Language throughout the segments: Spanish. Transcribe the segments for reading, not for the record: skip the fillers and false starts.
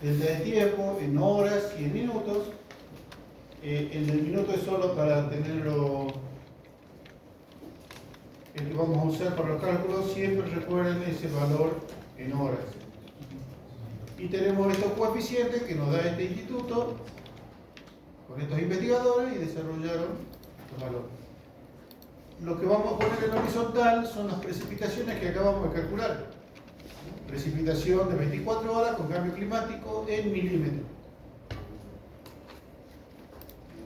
delta de tiempo en horas y en minutos. El del minuto es solo para tenerlo, el que vamos a usar para los cálculos. Siempre recuerden ese valor en horas. Y tenemos estos coeficientes que nos da este instituto con estos investigadores y desarrollaron los valores. Lo que vamos a poner en horizontal son las precipitaciones que acabamos de calcular. Precipitación de 24 horas con cambio climático en milímetros.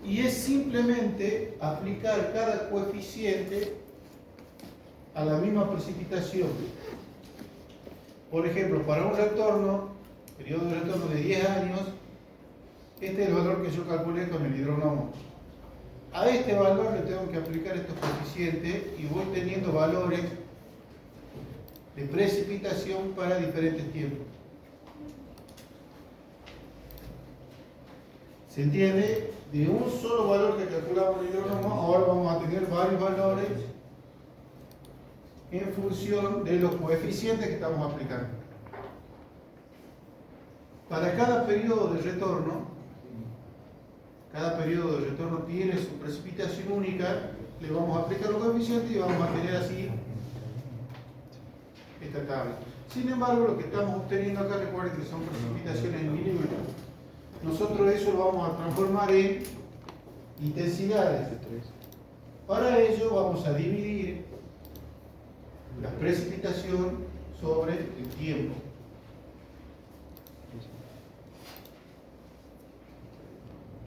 Y es simplemente aplicar cada coeficiente a la misma precipitación. Por ejemplo, para un retorno, periodo de retorno de 10 años, este es el valor que yo calculé con el hidrónomo. A este valor le tengo que aplicar estos coeficientes y voy teniendo valores de precipitación para diferentes tiempos. ¿Se entiende? De un solo valor que calculamos en el hidrónomo, ahora vamos a tener varios valores en función de los coeficientes que estamos aplicando. Para cada periodo de retorno, cada periodo de retorno tiene su precipitación única, le vamos a aplicar los coeficientes y vamos a tener así esta tabla. Sin embargo, lo que estamos obteniendo acá, recuerden que son precipitaciones en milímetros. Nosotros eso lo vamos a transformar en intensidades. Para ello vamos a dividir la precipitación sobre el tiempo.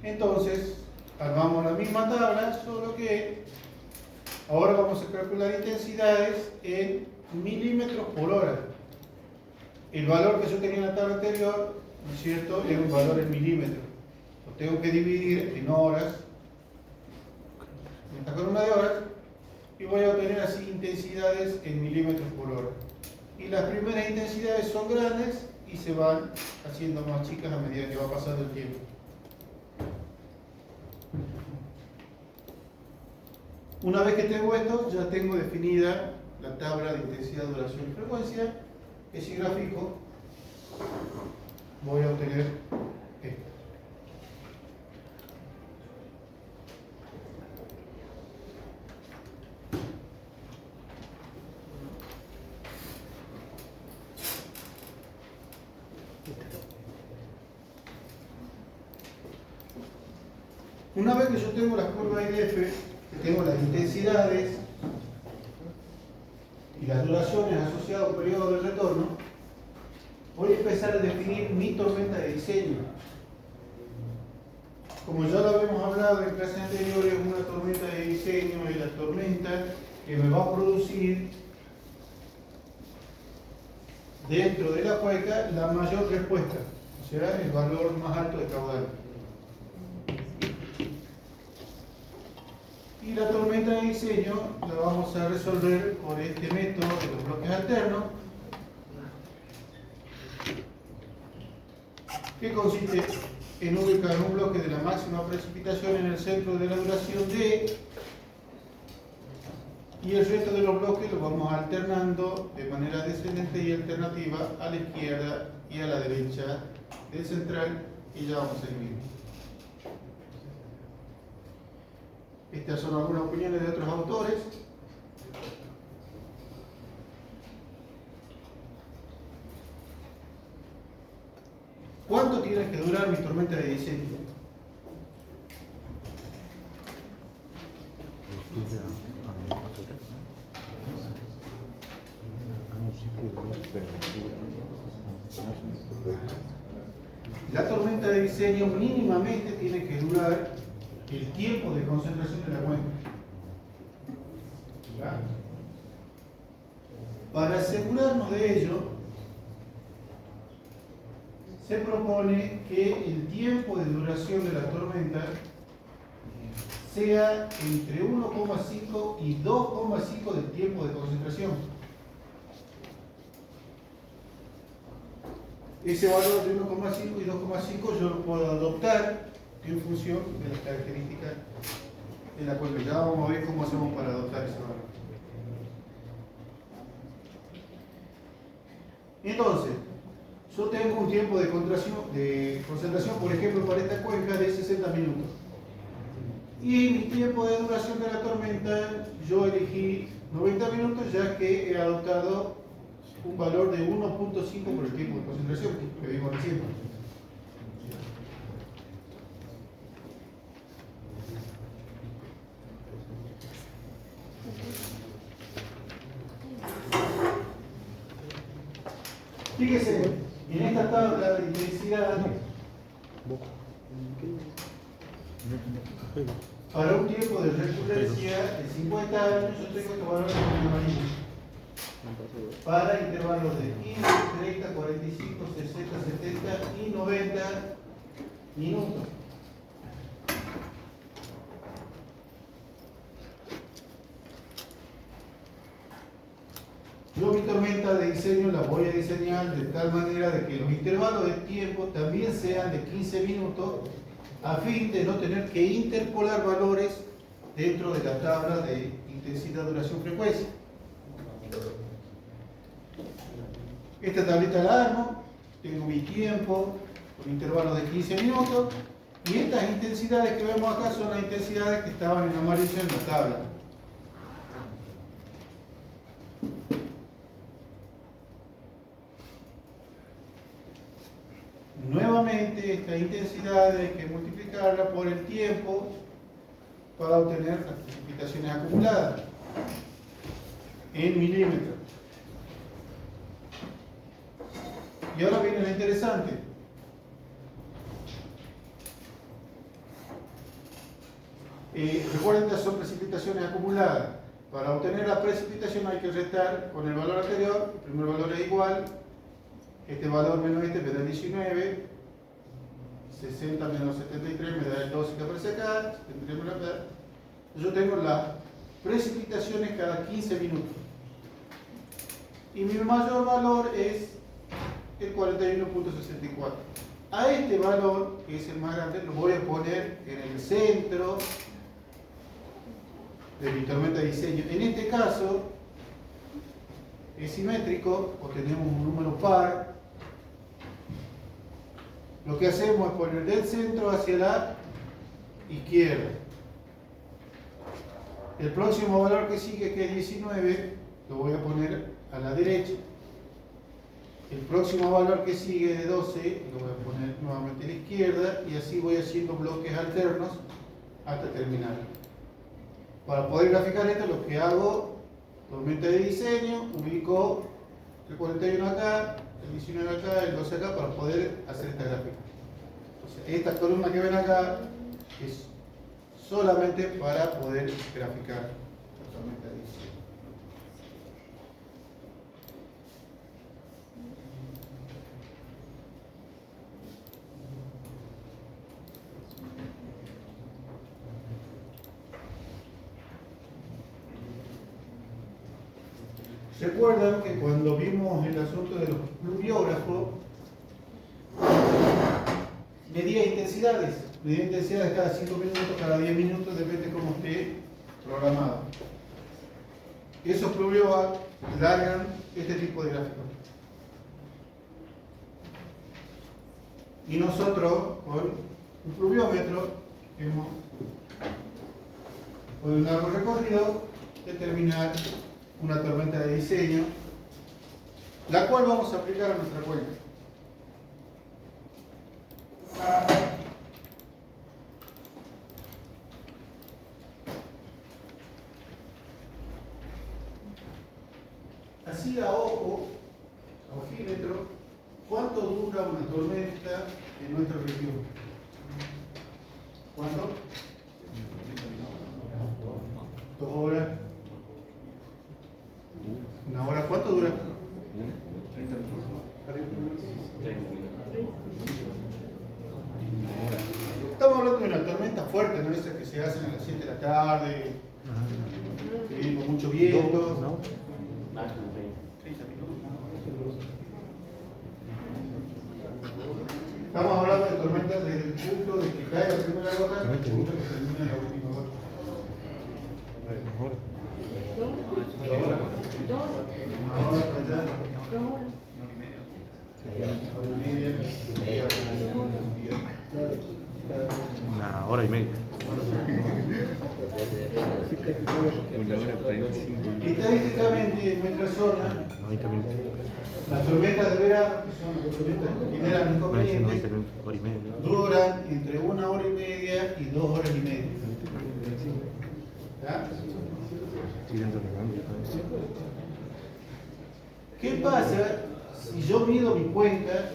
Entonces, armamos la misma tabla, solo que ahora vamos a calcular intensidades en milímetros por hora. El valor que yo tenía en la tabla anterior, ¿no es cierto?, era un valor en milímetros. Lo tengo que dividir en horas, en esta columna de horas, y voy a obtener así intensidades en milímetros por hora. Y las primeras intensidades son grandes y se van haciendo más chicas a medida que va pasando el tiempo. Una vez que tengo esto, ya tengo definida la tabla de intensidad, duración y frecuencia, que si grafico voy a obtener esto. Una vez que yo tengo las curvas IDF, que tengo las intensidades y las duraciones asociadas a un periodo de retorno, voy a empezar a definir mi tormenta de diseño. Como ya lo habíamos hablado en clases anteriores, una tormenta de diseño es la tormenta que me va a producir dentro de la cuenca la mayor respuesta, o sea, el valor más alto de caudal. Y la tormenta de diseño la vamos a resolver por este método de los bloques alternos, que consiste en ubicar un bloque de la máxima precipitación en el centro de la duración D, y el resto de los bloques los vamos alternando de manera descendente y alternativa a la izquierda y a la derecha del central, y ya vamos a ir viendo. Estas son algunas opiniones de otros autores. ¿Cuánto tiene que durar mi tormenta de diseño? La tormenta de diseño mínimamente tiene que durar el tiempo de concentración de la cuenca. Para asegurarnos de ello, se propone que el tiempo de duración de la tormenta sea entre 1,5 y 2,5 del tiempo de concentración. Ese valor de 1,5 y 2,5 yo lo puedo adoptar en función de las características de la cuenca. Ya vamos a ver cómo hacemos para adoptar ese valor. Entonces, yo tengo un tiempo de concentración, por ejemplo, para esta cuenca de 60 minutos. Y mi tiempo de duración de la tormenta, yo elegí 90 minutos, ya que he adoptado un valor de 1.5 por el tiempo de concentración que vimos recién. Fíjese, en esta tabla de intensidad, para un tiempo de recurrencia de 50 años, yo tengo que valorar el amarillo. Para intervalos de 15, 30, 45, 60, 70 y 90 minutos. Yo mi tormenta de diseño la voy a diseñar de tal manera de que los intervalos de tiempo también sean de 15 minutos a fin de no tener que interpolar valores dentro de la tabla de intensidad, duración, frecuencia. Esta tablita la armo, tengo mi tiempo con intervalos de 15 minutos y estas intensidades que vemos acá son las intensidades que estaban en amarillo en la tabla. Nuevamente, esta intensidad hay que multiplicarla por el tiempo para obtener las precipitaciones acumuladas en milímetros. Y ahora viene lo interesante. Recuerden que son precipitaciones acumuladas. Para obtener la precipitación hay que restar con el valor anterior. El primer valor es igual. Este valor menos este me da 19, 60 menos 73 me da el 12 que aparece acá, 73 me da. Yo tengo las precipitaciones cada 15 minutos. Y mi mayor valor es el 41.64. A este valor, que es el más grande, lo voy a poner en el centro de mi tormenta de diseño. En este caso, es simétrico, o tenemos un número par. Lo que hacemos es poner del centro hacia la izquierda. El próximo valor que sigue, que es 19, lo voy a poner a la derecha. El próximo valor que sigue de 12, lo voy a poner nuevamente a la izquierda, y así voy haciendo bloques alternos hasta terminar. Para poder graficar esto, lo que hago, tormenta de diseño, ubico el 41 acá, el 19 acá, el 12 acá, para poder hacer esta gráfica. Entonces, esta columna que ven acá es solamente para poder graficar la tormenta de diseño. Recuerdan que cuando vimos el asunto de los pluviógrafos, medía intensidades cada 5 minutos, cada 10 minutos, depende de cómo esté programado. Esos pluviógrafos largan este tipo de gráficos. Y nosotros, con un pluviómetro, hemos, con un largo recorrido, determinar una tormenta de diseño, la cual vamos a aplicar a nuestra cuenca. Así a ojo, a ojímetro, ¿cuánto dura una tormenta en nuestra región? ¿Cuánto? 2 horas. ¿Una hora cuánto dura? 30 minutos. Estamos hablando de una tormenta fuerte, ¿no? Esas que se hacen a las 7 de la tarde, con mucho viento. ¿No? 30 minutos. Estamos hablando de tormentas desde el punto de que cae la primera gota hasta el punto que termina la última gota. Una hora y media. Una hora 35. Estadísticamente en nuestra zona, 90 minutos. las tormentas de verano, que son las tormentas que generan 90 inconvenientes, minutos, hora y media. duran entre 1 hora y media y 2 horas y media. ¿Ya? Estoy dentro de la cambio. ¿Qué pasa si yo mido mi cuenca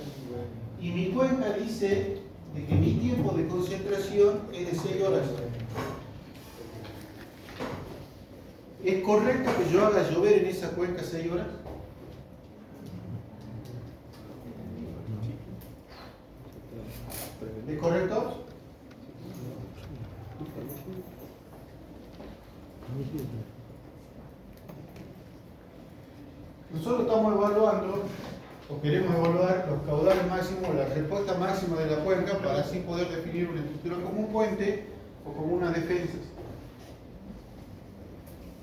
y mi cuenca dice de que mi tiempo de concentración es de 6 horas? ¿Es correcto que yo haga llover en esa cuenca 6 horas? ¿Es correcto? Nosotros estamos evaluando, o queremos evaluar, los caudales máximos, la respuesta máxima de la cuenca para así poder definir una estructura como un puente o como unas defensas.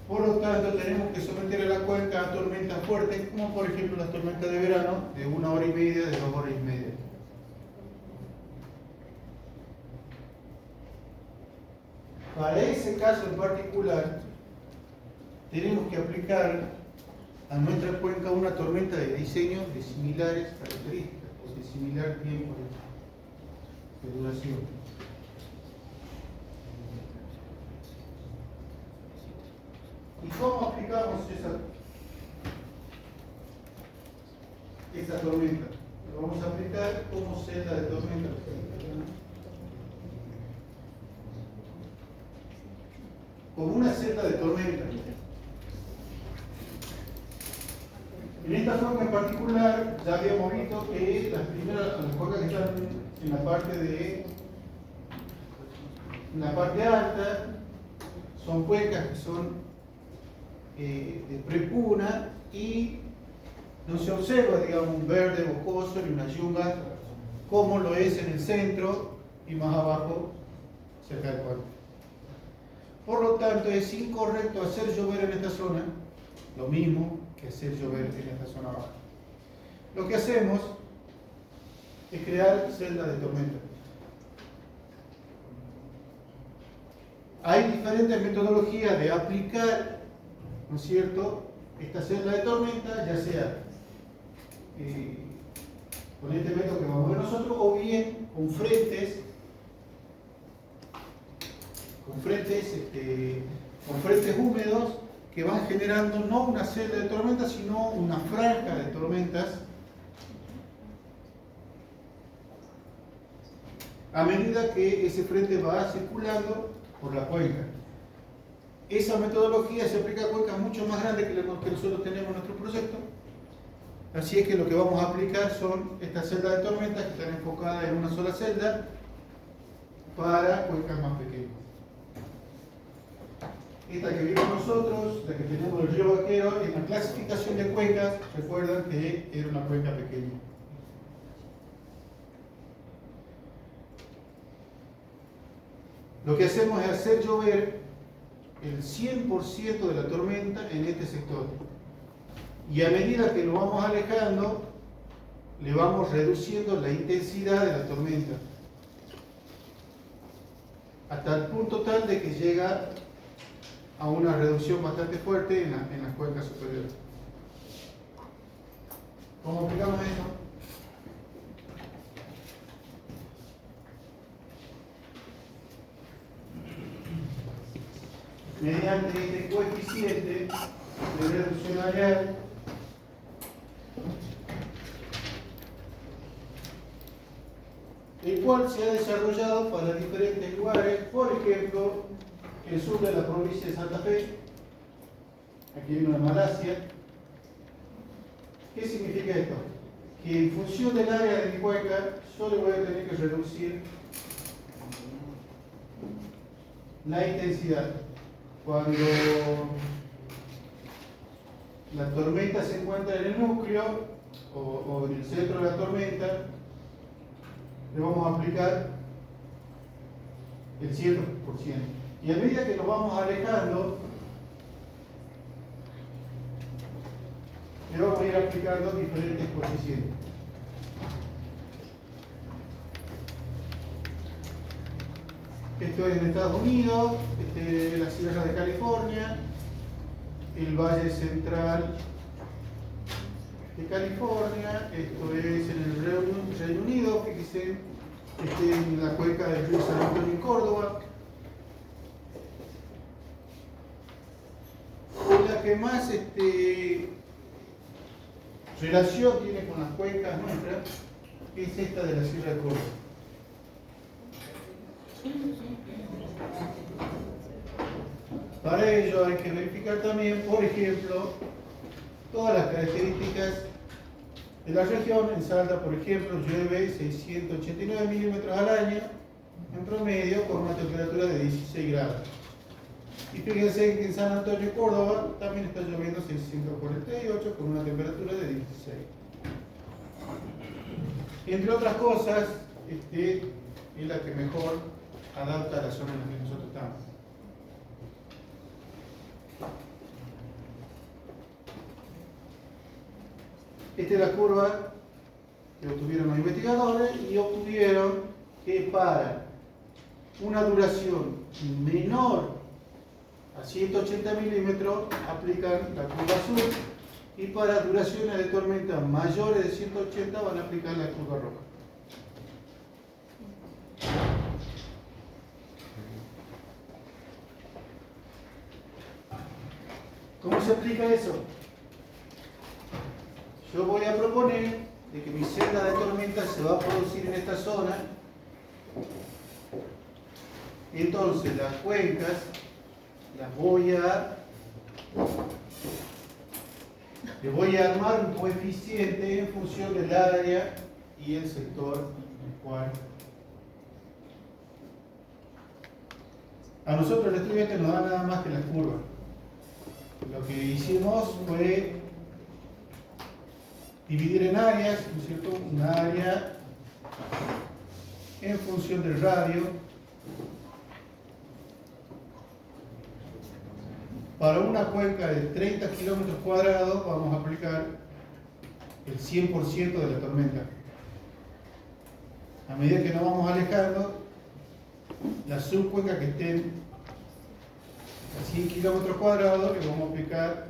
Por lo tanto, tenemos que someter a la cuenca a tormentas fuertes, como por ejemplo las tormentas de verano, de 1 hora y media, de 2 horas y media. Para ese caso en particular, tenemos que aplicar a nuestra cuenca una tormenta de diseño de similares características, o de similar tiempo de duración. ¿Y cómo aplicamos esa tormenta? Lo vamos a aplicar como celda de tormenta. Como una celda de tormenta. En esta forma en particular, ya habíamos visto que las cuencas que están en la parte alta son cuencas que son de prepuna y no se observa, digamos, un verde bocoso ni una yunga como lo es en el centro y más abajo cerca del cuerpo. Por lo tanto, es incorrecto hacer llover en esta zona lo mismo que hacer llover en esta zona baja. Lo que hacemos es crear celdas de tormenta. Hay diferentes metodologías de aplicar, ¿no es cierto?, esta celda de tormenta, ya sea con este método que vamos a ver nosotros, o bien con frentes húmedos que van generando no una celda de tormentas, sino una franja de tormentas a medida que ese frente va circulando por la cuenca. Esa metodología se aplica a cuencas mucho más grandes que nosotros tenemos en nuestro proyecto. Así es que lo que vamos a aplicar son estas celdas de tormentas que están enfocadas en una sola celda para cuencas más pequeñas. Esta que vimos nosotros, la que tenemos el río Vaquero, en la clasificación de cuencas, recuerdan que era una cuenca pequeña. Lo que hacemos es hacer llover el 100% de la tormenta en este sector. Y a medida que lo vamos alejando, le vamos reduciendo la intensidad de la tormenta. Hasta el punto tal de que llega a una reducción bastante fuerte en las cuencas superiores. ¿Cómo aplicamos eso? Mediante este coeficiente de reducción areal el cual se ha desarrollado para diferentes lugares, por ejemplo, el sur de la provincia de Santa Fe, aquí hay una Malasia. ¿Qué significa esto? Que en función del área de mi cuenca, yo le voy a tener que reducir la intensidad. Cuando la tormenta se encuentra en el núcleo o en el centro de la tormenta, le vamos a aplicar el 100%. Y a medida que nos vamos alejando, le vamos a ir aplicando diferentes coeficientes. Esto es en Estados Unidos, las sierras de California, el Valle Central de California, esto es en el Reino Unido, fíjense, en la cuenca del río San Antonio en Córdoba. La que más relación tiene con las cuencas nuestras es esta de la Sierra de Córdoba. Para ello hay que verificar también, por ejemplo, todas las características de la región. En Salta, por ejemplo, llueve 689 milímetros al año, en promedio, con una temperatura de 16 grados. Y fíjense que en San Antonio, Córdoba, también está lloviendo 648 con una temperatura de 16. Entre otras cosas, es la que mejor adapta a la zona en la que nosotros estamos. Esta es la curva que obtuvieron los investigadores y obtuvieron que para una duración menor a 180 milímetros aplican la curva azul y para duraciones de tormenta mayores de 180 van a aplicar la curva roja. ¿Cómo se aplica eso? Yo voy a proponer de que mi senda de tormenta se va a producir en esta zona. Entonces las cuencas les voy a armar un coeficiente en función del área y el sector en el cual a nosotros el estudiante nos da nada más que las curvas. Lo que hicimos fue dividir en áreas, ¿no es cierto? Un área en función del radio. Para una cuenca de 30 kilómetros cuadrados vamos a aplicar el 100% de la tormenta. A medida que nos vamos alejando, las subcuencas que estén a 100 kilómetros cuadrados le vamos a aplicar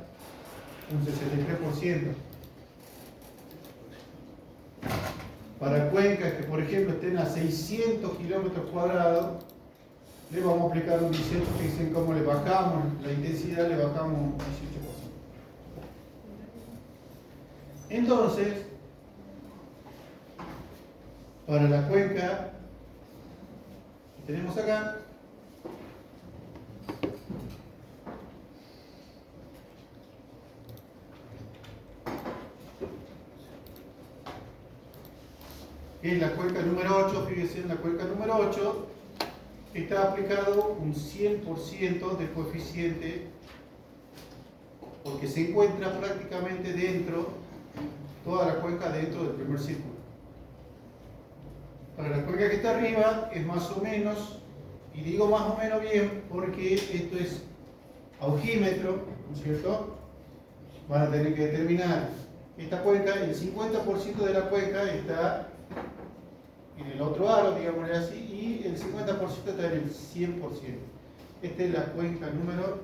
un 63%. Para cuencas que, por ejemplo, estén a 600 kilómetros cuadrados, le vamos a aplicar un 18%. Fíjense cómo le bajamos la intensidad, le bajamos un 18%. Entonces, para la cuenca que tenemos acá, es la cuenca número 8, fíjense en la cuenca número 8, está aplicado un 100% de coeficiente porque se encuentra prácticamente dentro, toda la cuenca dentro del primer círculo. Para la cuenca que está arriba es más o menos, y digo más o menos bien porque esto es aujímetro, ¿no es cierto? Van a tener que determinar esta cuenca, el 50% de la cuenca está en el otro aro, digamos así, y el 50% está en el 100%. Esta es la cuenca número...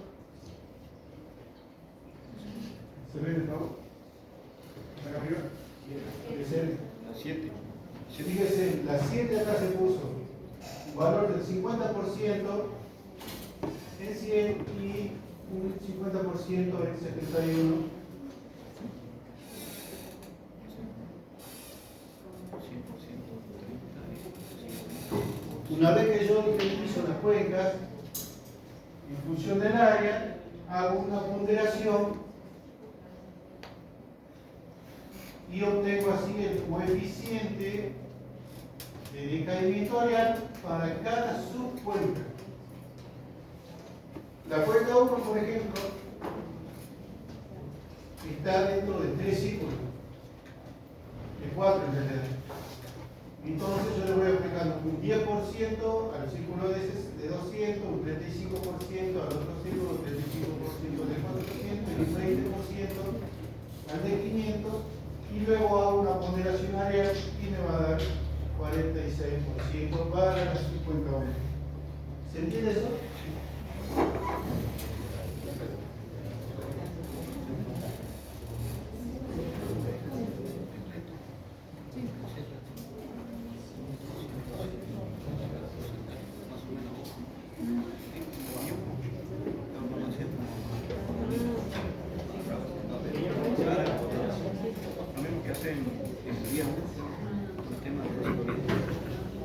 ¿Se ve, por favor? ¿Acá arriba? 7. Fíjense, la 7 acá se puso un valor del 50% en 100 y un 50% en 71. Una vez que yo utilizo las cuencas, en función del área, hago una ponderación y obtengo así el coeficiente de decaimiento areal para cada subcuenca. La cuenca 1, por ejemplo, está dentro de 3 círculos, de 4 en realidad. Entonces yo le voy aplicando un 10% al círculo de 200, un 35% al otro círculo, un 35% del 4% y un 20% al de 500, y luego hago una ponderación areal y me va a dar 46% para la subcuenca 1. ¿Se entiende eso?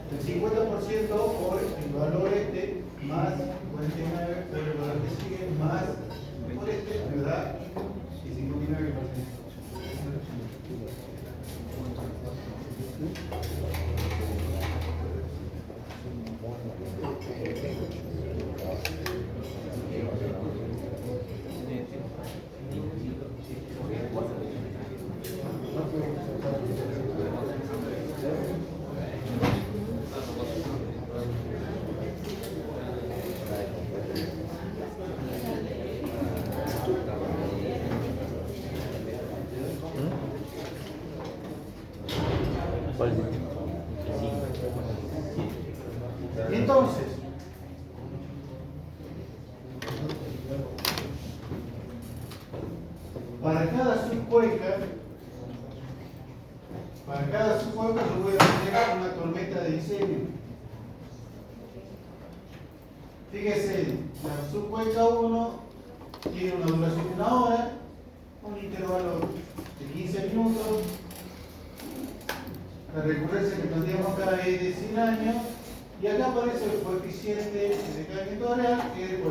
El 50% por el valor este más 49 por el valor que sigue más por este me da el 59%. Entonces, para cada subcuenca yo voy a tener una tormenta de diseño. Fíjese, la subcuenca 1 tiene una duración de 1 hora, un intervalo de 15 minutos. La recurrencia que tendríamos acá es de 100 años y acá aparece el coeficiente de decrecimiento real que es de 46%.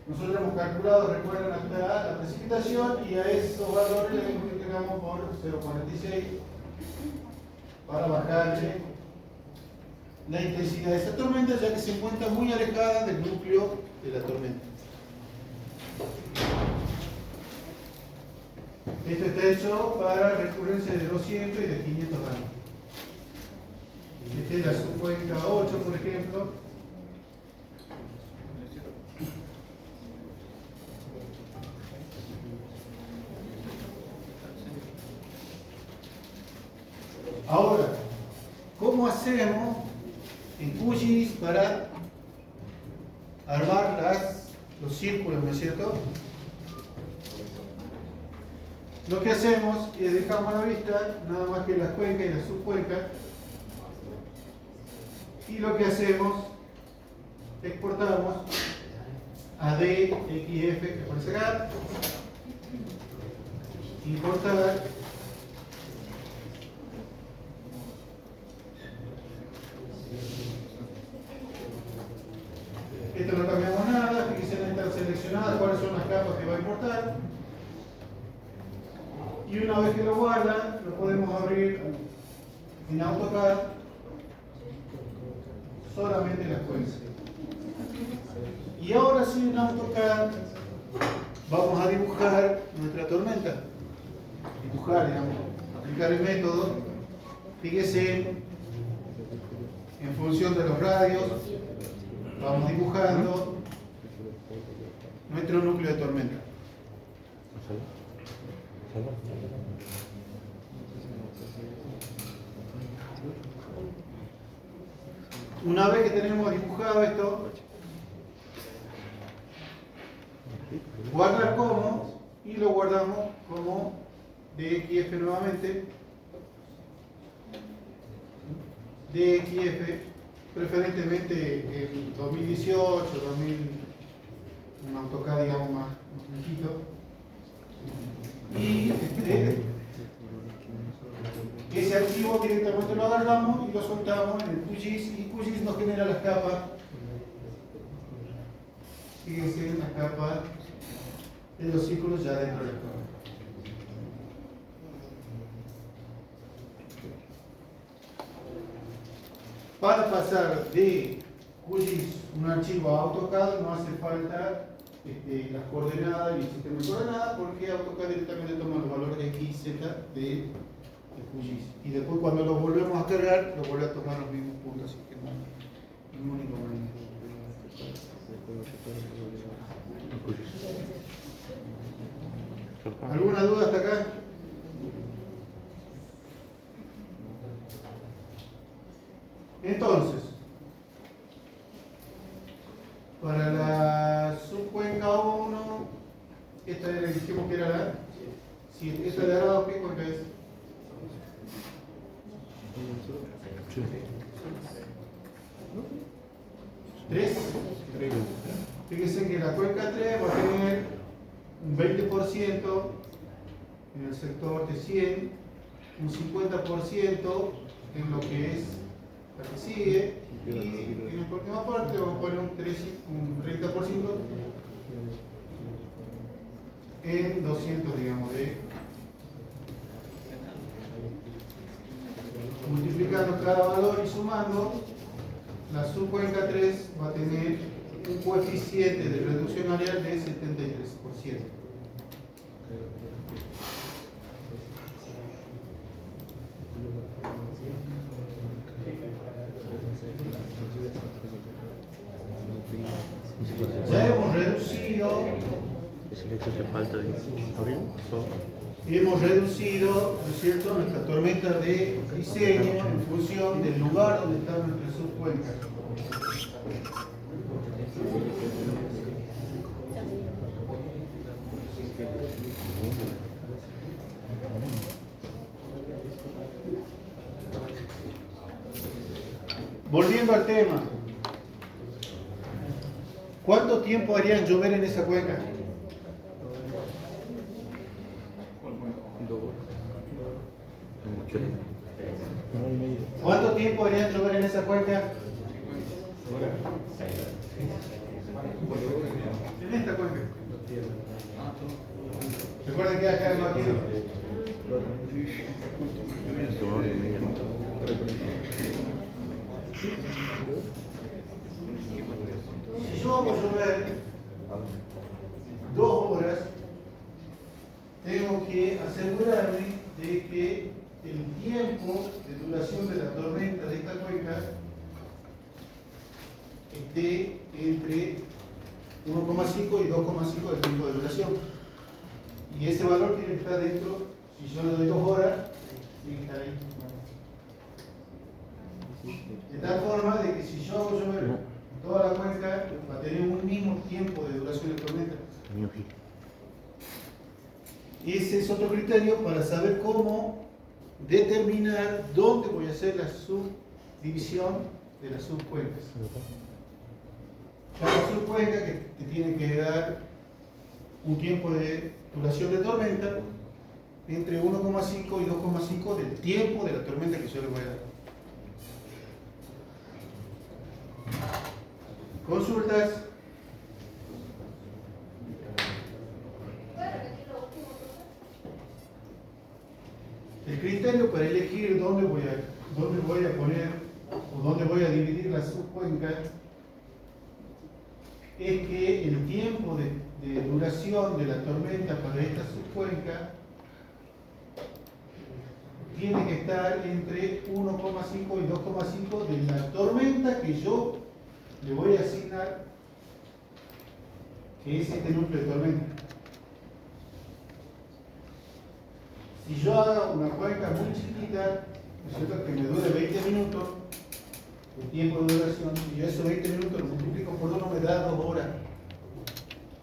Nosotros hemos calculado, recuerden, acá la precipitación y a esos valores le multiplicamos por 0,46 para bajarle la intensidad de esta tormenta, ya que se encuentra muy alejada del núcleo de la tormenta. Esto está hecho para recurrencia de 200 y de 500 años. Esta es la subcuenca 8, por ejemplo. Ahora, ¿cómo hacemos en QGIS para armar los círculos, ¿no es cierto? Lo que hacemos es dejamos a la vista nada más que las cuencas y las subcuencas, y lo que hacemos, exportamos a DXF, que aparece acá, importar, esto no cambiamos nada, fíjense en esta seleccionada cuáles son las capas que va a importar. Y una vez que lo guarda, lo podemos abrir en AutoCAD solamente las cuencas. Y ahora sí en AutoCAD vamos a dibujar nuestra tormenta. Dibujar, digamos, aplicar el método. Fíjese, en función de los radios, vamos dibujando nuestro núcleo de tormenta. Una vez que tenemos dibujado esto, guardar como y lo guardamos como DXF nuevamente. DXF, preferentemente el 2018, 2000, un AutoCAD digamos más viejito. Y ese archivo directamente lo agarramos y lo soltamos en el QGIS, y QGIS nos genera las capas. Fíjense en las capas de los círculos ya dentro del código. Para pasar de QGIS un archivo a AutoCAD no hace falta las coordenadas y el sistema de coordenadas, porque AutoCAD directamente toma los valores X y Z de QGIS. Y después cuando los volvemos a cargar, los vuelve a tomar los mismos puntos, así que no hay ningún inconveniente. ¿Alguna duda hasta acá? Entonces, esta era, dijimos que era la 7. Esta de abajo, ¿qué cuenta es? Sí. 3. Fíjense que la cuenca 3 va a tener un 20% en el sector de 100, un 50% en lo que es la que sigue, y en la última parte vamos a poner un 30% en 200, digamos, multiplicando cada valor y sumando, la subcuenca 3 va a tener un coeficiente de reducción areal de 73%. Ya hemos reducido, Es el hecho que falta de abrir. ¿no es cierto?, nuestra tormenta de diseño en función del lugar donde está nuestra subcuenca. Volviendo al tema, ¿cuánto tiempo harían llover en esa cuenca? ¿Cuánto tiempo harían llover en esa cuenca? En esta cuenca. Recuerden que acá el marquillo. Si yo hago llover 2 horas, tengo que asegurarme de que el tiempo de duración de la tormenta de esta cuenca esté entre 1,5 y 2,5 del tiempo de duración. Y ese valor tiene que estar dentro, si yo le doy 2 horas, tiene que estar ahí. De tal forma de que si yo hago llover toda la cuenca, va a tener un mismo tiempo de duración de tormenta. Ese es otro criterio para saber cómo determinar dónde voy a hacer la subdivisión de las subcuencas. Cada subcuenca que te tiene que dar un tiempo de duración de tormenta entre 1,5 y 2,5 del tiempo de la tormenta que yo le voy a dar. Consultas. El criterio para elegir dónde voy a poner o dónde voy a dividir la subcuenca es que el tiempo de duración de la tormenta para esta subcuenca tiene que estar entre 1,5 y 2,5 de la tormenta que yo le voy a asignar, que es este núcleo de tormenta. Si yo hago una cuenca muy chiquita, ¿no es cierto?, que me dure 20 minutos, el tiempo de duración, y yo esos 20 minutos lo multiplico por 2, me da 2 horas.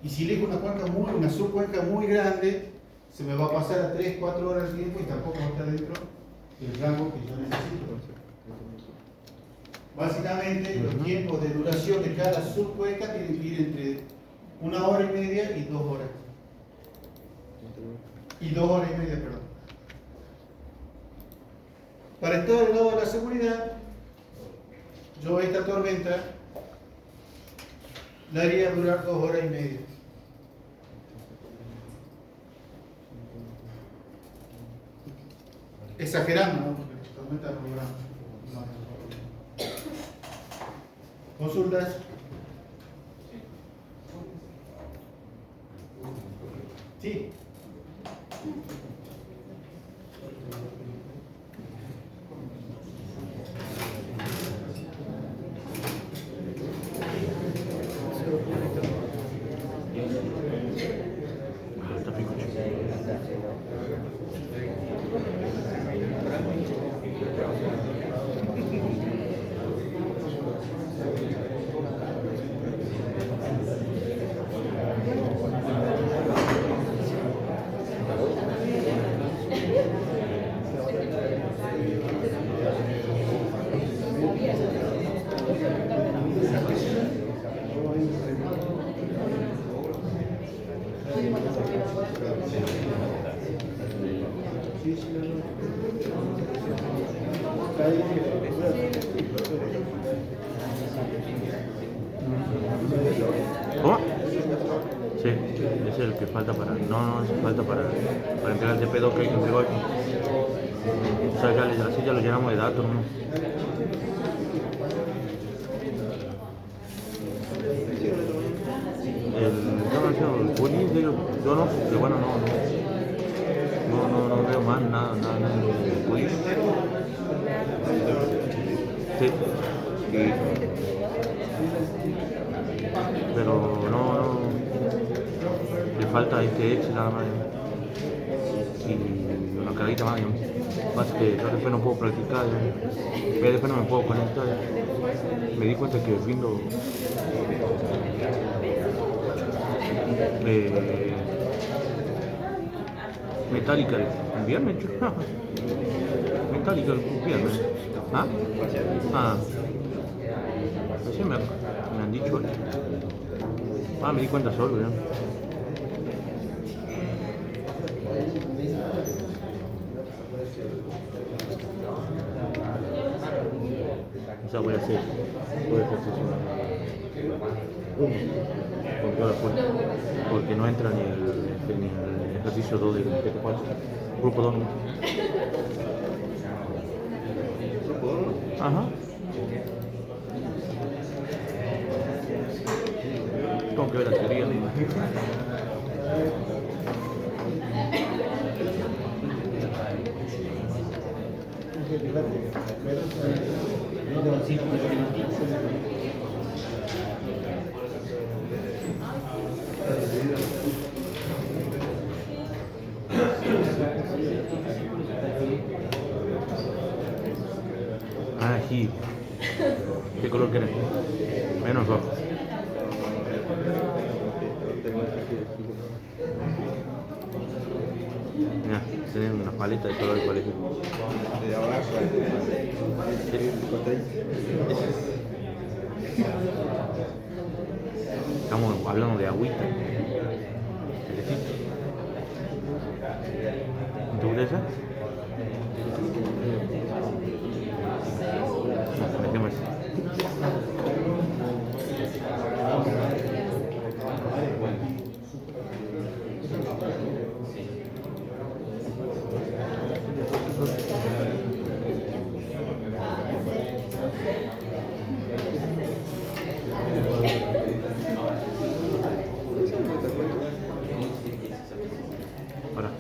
Y si elijo una subcuenca muy grande, se me va a pasar a 3, 4 horas el tiempo y tampoco va a estar dentro del rango que yo necesito. Básicamente, los tiempos de duración de cada subcuenca tienen que ir entre 1 hora y media y 2 horas. Y 2 horas y media, perdón. Para estar del lado de la seguridad, yo esta tormenta la haría durar 2 horas y media. Exagerando, ¿no? Porque la tormenta no dura. ¿Consultas? Sí. ¿Cómo? Sí, ese es el que falta para... No, ese falta para entregar el TP2 que hay que entregar hoy. O sea, así ya lo llenamos de datos, ¿no? El Juli, yo no, pero bueno, no veo más nada del Juli. Sí. Pero no, le falta este Excel nada más, y una carita más, digamos. Más que yo después no puedo practicar, ya después no me puedo conectar, ya. Me di cuenta que Windows Metallica el viernes, Metallica el viernes. ¿Ah? Ah. Sí, me han dicho. Me di cuenta solo, ya. O sea, voy a hacer ejercicio con toda la fuerza, porque no entra ni el ejercicio 2 del grupo 2. Ajá. Tengo que ver la teoría. Sí. ¿Qué color querés? Menos rojo. Mira, tienen una paleta de color de colegio. Estamos hablando de agüita. ¿Te gusta esa? Dejemos eso. Ahora.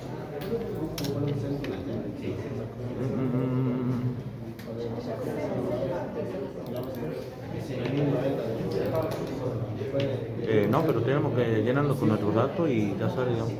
No, pero tenemos que llenarlo con nuestros datos y ya sale, digamos.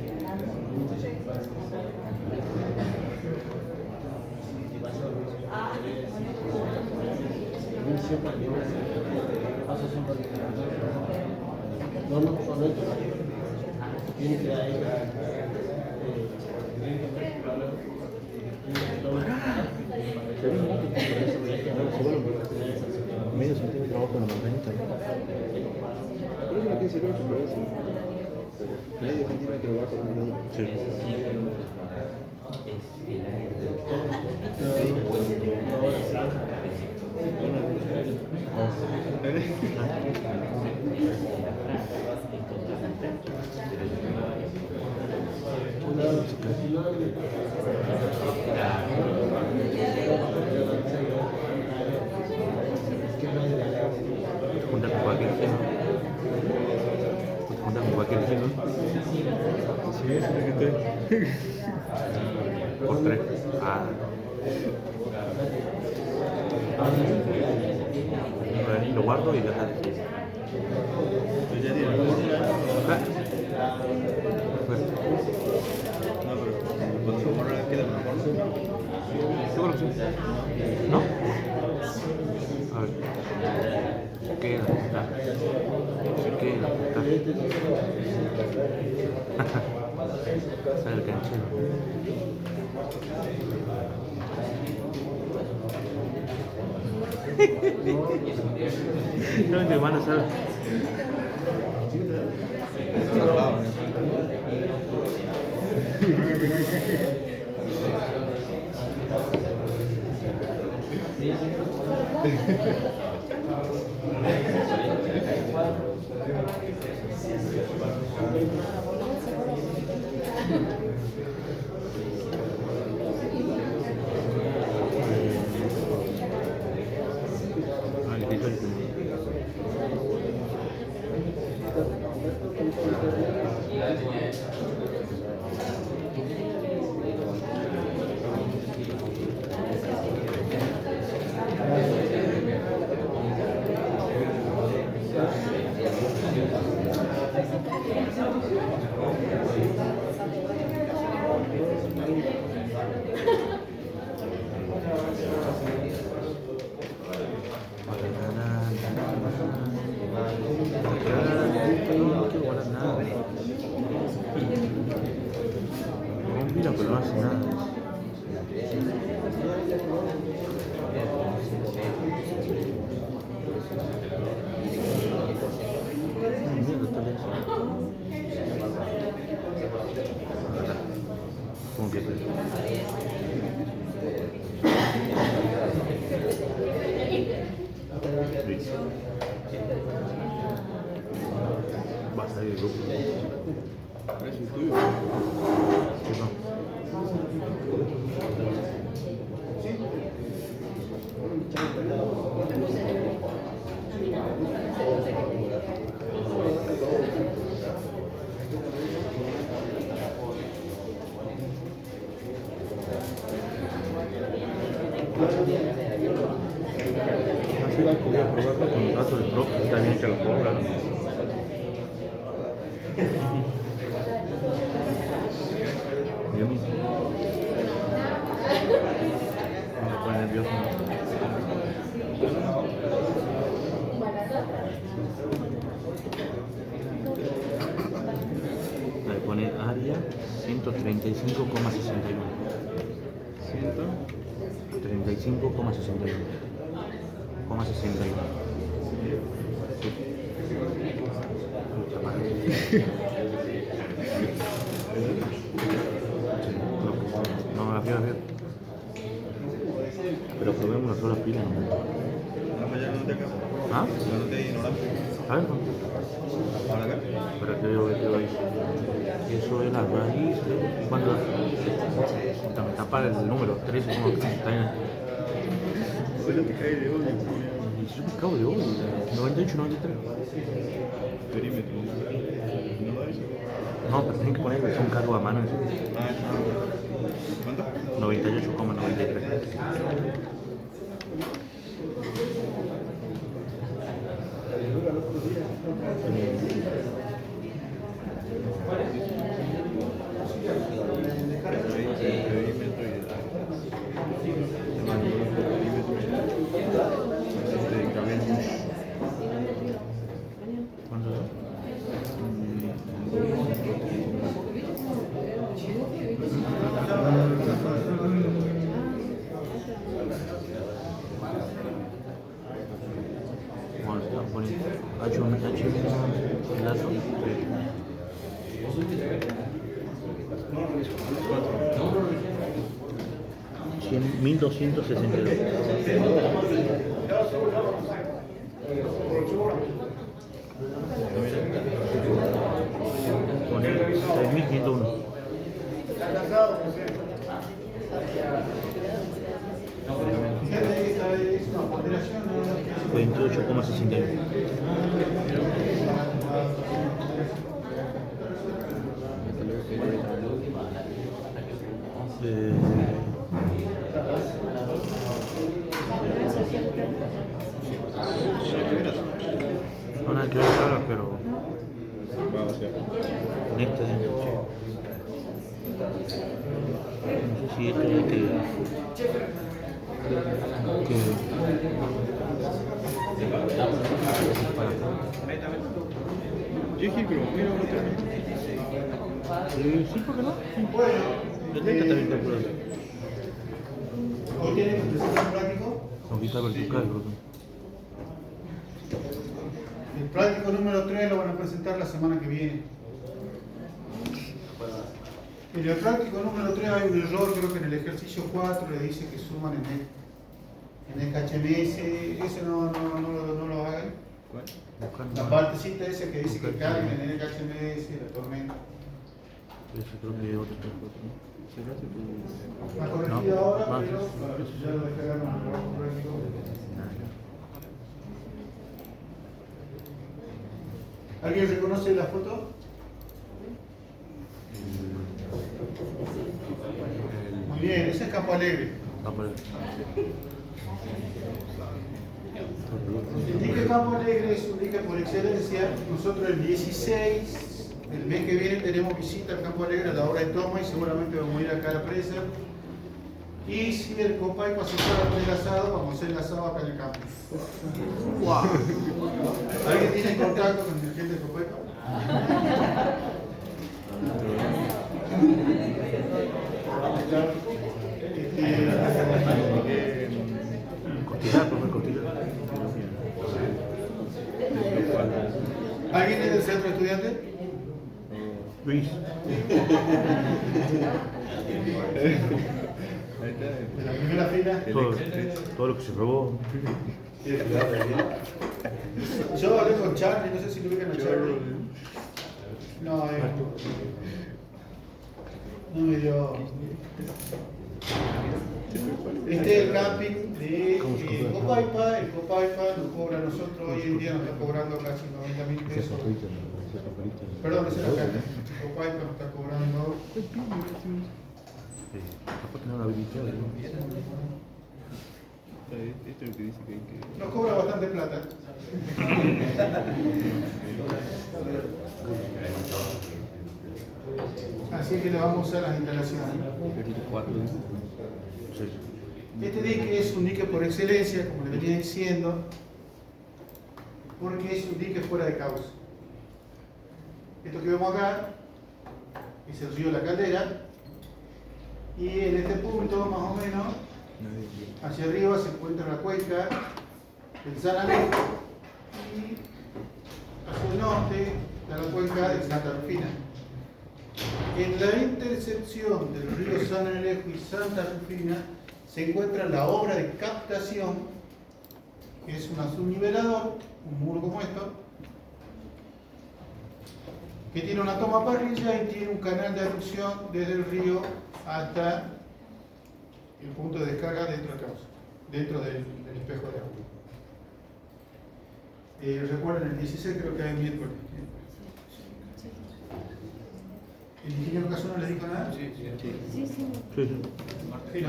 Medio centímetro abajo de la montañita. Medio centímetro abajo de la montañita. Sí. Junta con cualquier tema. Junta con cualquier tema. Sí, es lo que estoy. Por 3. Lo guardo y ya está. ¿Ya tiene el guardo? No, pero cuando se borra queda mejor. Yo creo que sí. ¿No? A ver. Queda, está. Queda, está. Sale el canchero. No, mi hermano sabe. Mira, pero no hace nada. ¿Cómo que? Va a salir el grupo. Es el tuyo. Voy a probar con un rato de pro, está bien hecha la prueba, ¿no? Yo mismo. Me pone nervioso. Me pone área 135,61. 135,61. 61. Sí. Puta madre. No, la fío. Pero probemos una sola pila, ¿no? ¿Ah? A ver, ¿no? Para que yo vea ahí. Eso es la raíz de... ¿Cuánto da? Me tapa el número, 13, como que está en... Bueno, te cae de odio. Yo me cago de hoy, 98, 93. Perímetro. ¿No da eso? No, pero tienen que poner que son cargo a mano. ¿Cuánto? 98,93. ¿Cuánto da? Bueno, está poniendo. ¿Ha hecho un lazo? Sí. 1262. Pone 6101. Fíjate que esta es una ponderación, ¿no? 28,61. No nada que ver ahora, pero neta, no sé si esto es Sí, pero mira otra. sí, ¿por qué no? El neta también calculado. ¿Hoy tienen que presentar un práctico? Aquí está vertical, bro. El práctico número 3 lo van a presentar la semana que viene. En el práctico número 3 hay un error, creo que en el ejercicio 4 le dice que suman en en el HMS, ese no lo hagan. ¿Cuál? Buscando. La partecita esa que dice que carguen en el HMS, la tormenta. Ese creo que es otro. Cerraste tu. Más corregido No, ahora, más. pero ya lo descargaron en el trabajo correctivo. ¿Alguien reconoce la foto? Muy bien, ese es Campo Alegre. El dique Campo Alegre es un dique por excelencia. Nosotros el 16, el mes que viene, tenemos visita al Campo Alegre a la hora de toma y seguramente vamos a ir acá a la presa. Y si el Copaipa se fuera con el asado, vamos a hacer el asado acá en el campo. ¡Wow! ¿Alguien tiene contacto con el gente de Copaipa? Costillar, comer costillar. ¿Alguien es del centro de estudiantes? Luis. Ahí está. De la primera fila. Todo lo que se robó. Yo hablé con Charlie, no sé si lo ubican a Charlie. No, no me dio. Este es el camping de Copaipa. El Copaipa lo cobra a nosotros, hoy en día nos está cobrando casi 90.000 pesos. Perdón, ese es acá. Copaipa nos está cobrando. Capaz que no lo habilitado. Esto es lo que dice que hay que. Nos cobra bastante plata. Así que le vamos a usar las instalaciones. Este dique es un dique por excelencia, como le venía diciendo, porque es un dique fuera de cauce. Esto que vemos acá es el río La Caldera, y en este punto, más o menos, hacia arriba se encuentra la cuenca del San Alejo, y hacia el norte está la cuenca de Santa Rufina. En la intersección del río San Alejo y Santa Rufina se encuentra la obra de captación, que es un azul-nivelador, un muro como esto, que tiene una toma parrilla y tiene un canal de aducción desde el río hasta el punto de descarga dentro del cauce, dentro del espejo de agua. Recuerden, el 16 creo que hay miércoles. ¿El ingeniero Caso no les dijo nada? Sí. ¿Sí, no?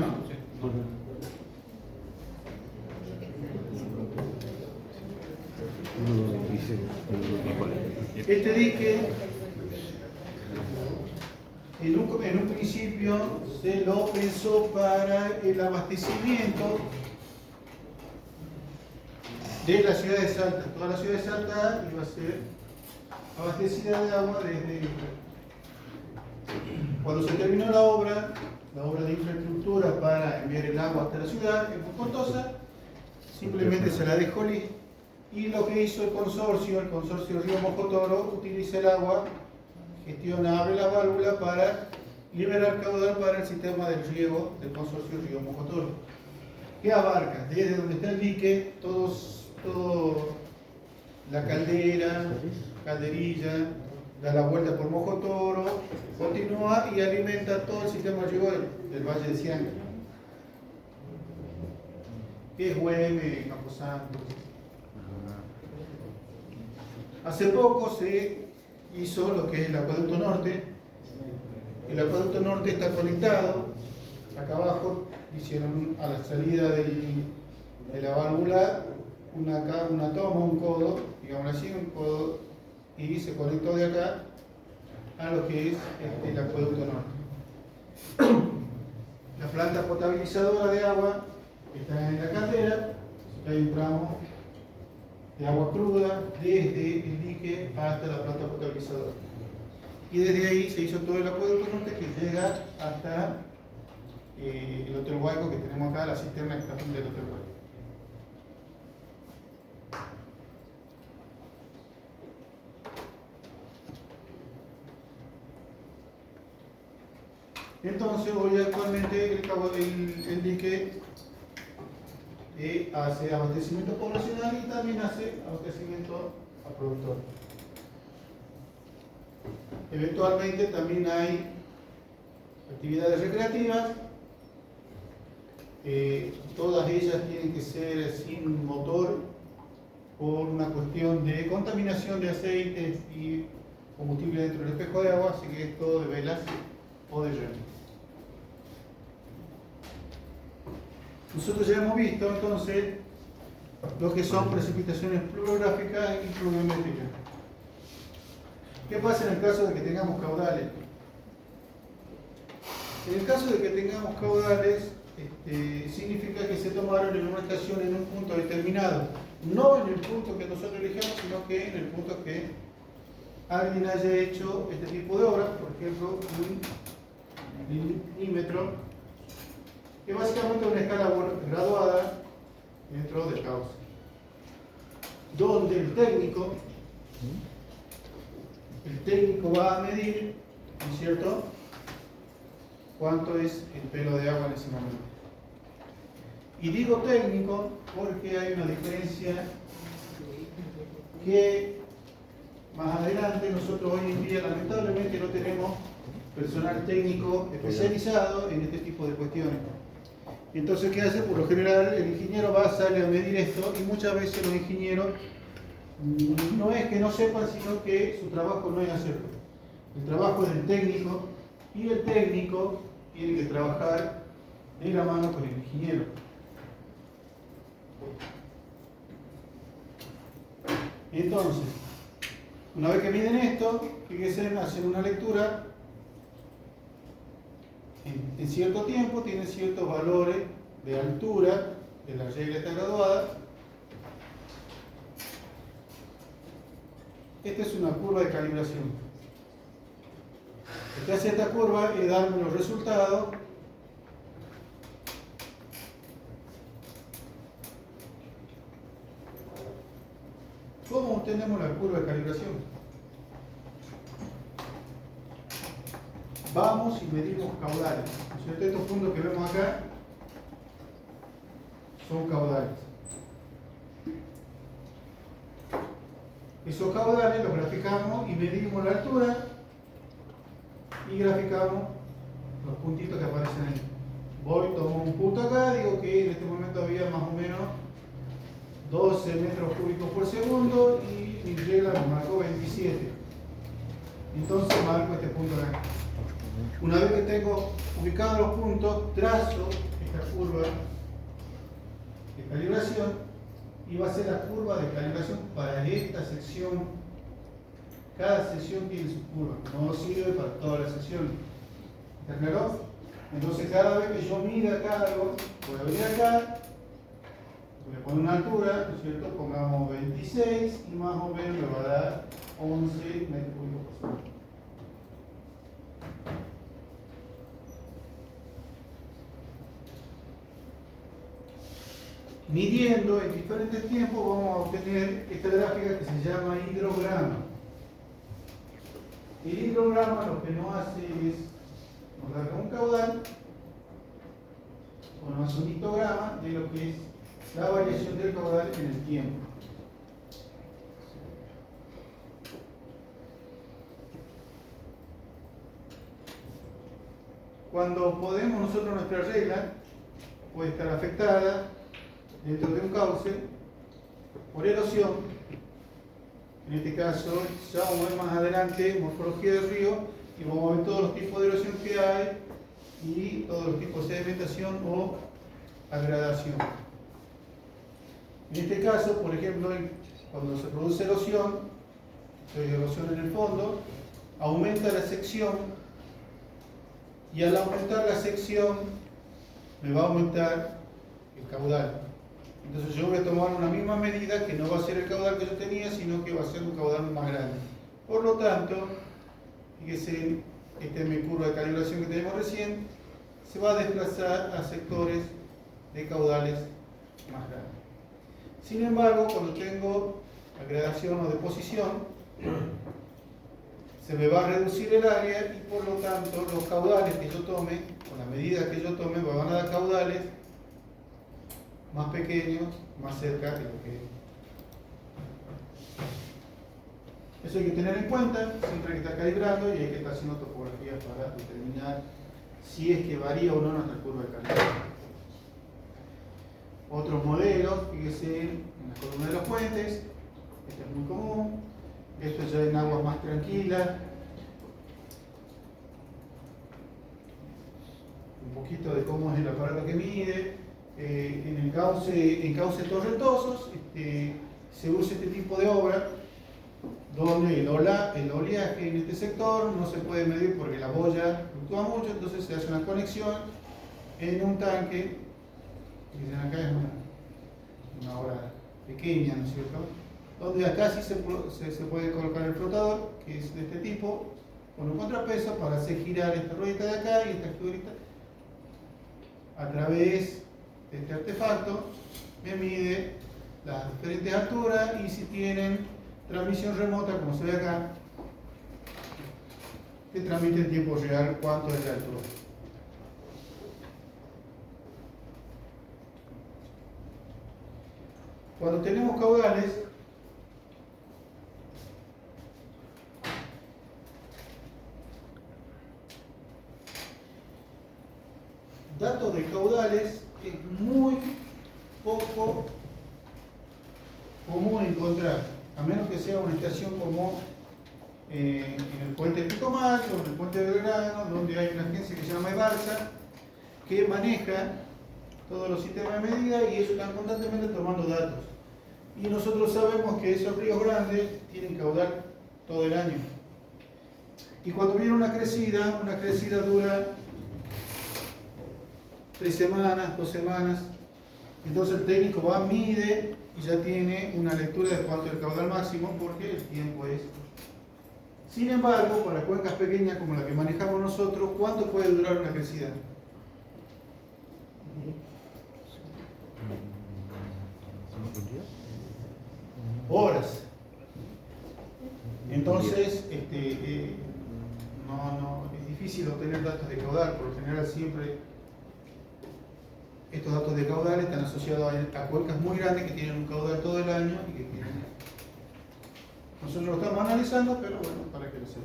Este dique, en un principio, se lo pensó para el abastecimiento de la ciudad de Salta. Toda la ciudad de Salta iba a ser abastecida de agua desde... Cuando se terminó la obra de infraestructura para enviar el agua hasta la ciudad, en Mocotosa, simplemente se la dejó lista. Y lo que hizo el consorcio Río Mojotoro, utiliza el agua, gestiona, abre la válvula para liberar caudal para el sistema del riego del consorcio Río Mojotoro, que abarca desde donde está el dique, todo la caldera, calderilla, da la vuelta por Mojotoro, continúa y alimenta todo el sistema de riego del Valle de Cianga, que es Güemes, Camposanto. Hace poco se hizo lo que es el acueducto norte. El acueducto norte está conectado. Acá abajo hicieron a la salida de la válvula una toma, un codo, digamos así, un codo, y se conectó de acá a lo que es el acueducto norte. La planta potabilizadora de agua está en la caldera, hay un tramo de agua cruda desde el dique hasta la planta potabilizadora. Y desde ahí se hizo todo el acueducto norte que llega hasta el Hotel Huayco que tenemos acá, la cisterna que está frente al Hotel Huayco. Entonces, hoy actualmente el dique hace abastecimiento poblacional y también hace abastecimiento a productor. Eventualmente también hay actividades recreativas, todas ellas tienen que ser sin motor por una cuestión de contaminación de aceites y combustible dentro del espejo de agua, así que es todo de velas o de remo. Nosotros ya hemos visto entonces lo que son precipitaciones pluviométricas y pluviométricas. ¿Qué pasa en el caso de que tengamos caudales? En el caso de que tengamos caudales, significa que se tomaron en una estación en un punto determinado, no en el punto que nosotros elegimos, sino que en el punto que alguien haya hecho este tipo de obras, por ejemplo, un milímetro, que básicamente es una escala graduada dentro del cauce, donde el técnico va a medir, ¿no es cierto?, cuánto es el pelo de agua en ese momento. Y digo técnico porque hay una diferencia que más adelante nosotros hoy en día lamentablemente no tenemos personal técnico especializado en este tipo de cuestiones. Entonces, ¿qué hace? Por lo general el ingeniero va a salir a medir esto y muchas veces los ingenieros no es que no sepan, sino que su trabajo no es hacerlo. El trabajo es del técnico y el técnico tiene que trabajar de la mano con el ingeniero. Entonces, una vez que miden esto, fíjense, hacen una lectura en cierto tiempo, tienen ciertos valores de altura de la regla está graduada. Esta es una curva de calibración. Lo que hace esta curva es darme los resultados ¿Cómo obtenemos la curva de calibración? Vamos y medimos caudales. ¿No es cierto? Estos puntos que vemos acá son caudales. Esos caudales los graficamos y medimos la altura y graficamos los puntitos que aparecen ahí. Voy, tomo un punto acá, digo que en este momento había más o menos 12 metros cúbicos por segundo y mi regla me marcó 27. Entonces marco este punto acá. Una vez que tengo ubicados los puntos, trazo esta curva de calibración y va a ser la curva de calibración para esta sección. Cada sección tiene su curva, no sirve para toda la sección. ¿Está claro? Entonces cada vez que yo mida acá algo, voy a venir acá, voy a poner una altura, ¿no es cierto? Pongamos 26 y más o menos me va a dar 11 metros cúbicos por segundo. Midiendo en diferentes tiempos vamos a obtener esta gráfica que se llama hidrograma. El hidrograma lo que nos hace es, nos da un caudal, o nos hace un histograma de lo que es la variación del caudal en el tiempo. Cuando podemos nosotros nuestra regla puede estar afectada dentro de un cauce por erosión. En este caso ya vamos a ver más adelante morfología del río y vamos a ver todos los tipos de erosión que hay y todos los tipos de sedimentación o agradación. En este caso, por ejemplo, cuando se produce erosión en el fondo, aumenta la sección y al aumentar la sección me va a aumentar el caudal. Entonces yo voy a tomar una misma medida que no va a ser el caudal que yo tenía, sino que va a ser un caudal más grande. Por lo tanto, fíjense, esta es mi curva de calibración que tenemos recién, se va a desplazar a sectores de caudales más grandes. Sin embargo, cuando tengo la gradación o deposición, se me va a reducir el área y por lo tanto los caudales que yo tome, o las medidas que yo tome, me van a dar caudales más pequeños, más cerca de lo que... Eso hay que tener en cuenta, siempre hay que estar calibrando y hay que estar haciendo topografías para determinar si es que varía o no nuestra curva de calidad. Otros modelos, fíjese en la columna de los puentes, este es muy común, esto ya en aguas más tranquilas, un poquito de cómo es el aparato que mide, en cauces torrentosos se usa este tipo de obra donde el oleaje en este sector no se puede medir porque la boya fluctúa mucho, entonces se hace una conexión en un tanque, que dicen acá es una obra pequeña, ¿no es cierto? Donde acá sí se puede colocar el flotador, que es de este tipo, con un contrapeso para hacer girar esta ruedita de acá y esta figurita. A través de este artefacto me mide las diferentes alturas y si tienen transmisión remota, como se ve acá, que transmite en tiempo real cuánto es la altura. Cuando tenemos caudales, datos de caudales es muy poco común encontrar, a menos que sea una estación como en el puente de Tucumán o en el puente de Belgrano, donde hay una agencia que se llama Ibarza, que maneja todos los sistemas de medida y ellos están constantemente tomando datos. Y nosotros sabemos que esos ríos grandes tienen caudal todo el año. Y cuando viene una crecida dura 3 semanas, 2 semanas. Entonces el técnico va, mide y ya tiene una lectura de cuánto es el caudal máximo porque el tiempo es. Sin embargo, para cuencas pequeñas como la que manejamos nosotros, ¿cuánto puede durar una crecida? Horas. Entonces, es difícil obtener datos de caudal. Por lo general siempre estos datos de caudal están asociados a cuencas muy grandes que tienen un caudal todo el año y que tienen... Nosotros lo estamos analizando, pero bueno, para que lo sepan.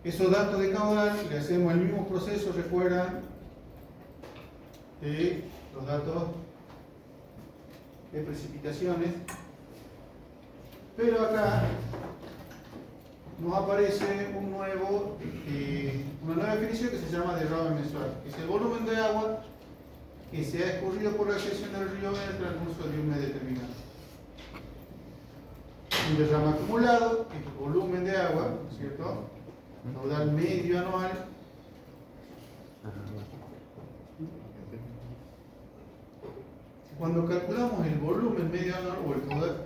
Esos datos de caudal le hacemos el mismo proceso, recuerdan, de los datos de precipitaciones, pero acá nos aparece una nueva definición que se llama derrame mensual, que es el volumen de agua que se ha escurrido por la sección del río en el transcurso de un mes determinado. Un derrame acumulado, que es el volumen de agua, ¿no es cierto? Caudal medio anual. Cuando calculamos el volumen medio anual o el caudal,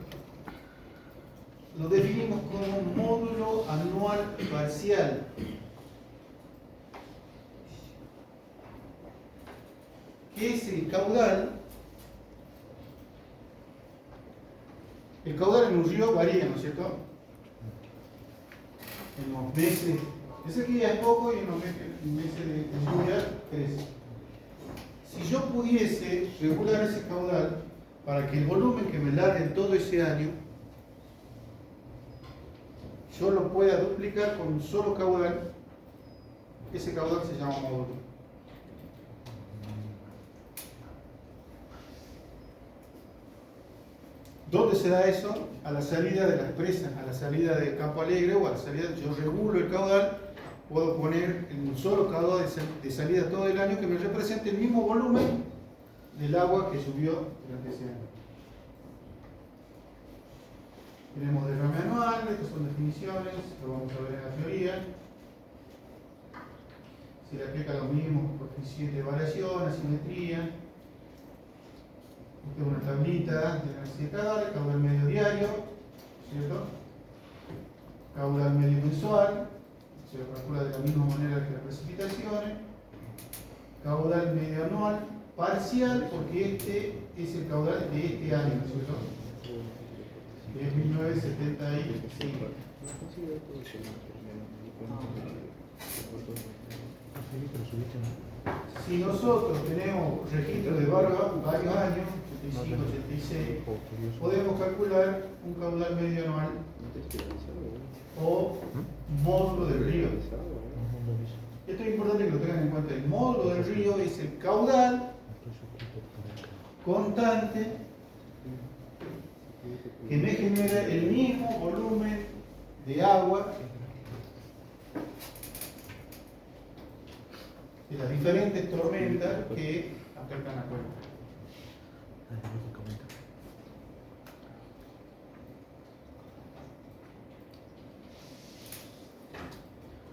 lo definimos como módulo anual parcial. ¿Qué es el caudal? El caudal en un río varía, ¿no es cierto? En los meses, ese que ya es poco y en los meses de lluvia crece. Si yo pudiese regular ese caudal para que el volumen que me largue en todo ese año yo lo pueda duplicar con un solo caudal, ese caudal se llama módulo. ¿Dónde se da eso? A la salida de las presas, a la salida de Campo Alegre o a la salida, yo regulo el caudal, puedo poner en un solo caudal de salida todo el año que me represente el mismo volumen del agua que subió durante ese año. Tenemos derrame anual, estas son definiciones, lo vamos a ver en la teoría. Se le aplica los mismos coeficientes de variación, asimetría. Esta es una tablita de análisis de caudal medio diario, ¿cierto? Caudal medio mensual, se lo calcula de la misma manera que las precipitaciones. Caudal medio anual, parcial, porque este es el caudal de este año, ¿no es cierto? Es 1975. Si nosotros tenemos registro de varios años, 85, 86, podemos calcular un caudal medio anual o módulo del río. Esto es importante que lo tengan en cuenta. El módulo del río es el caudal constante que me genera el mismo volumen de agua de las diferentes tormentas que afectan a cuenca.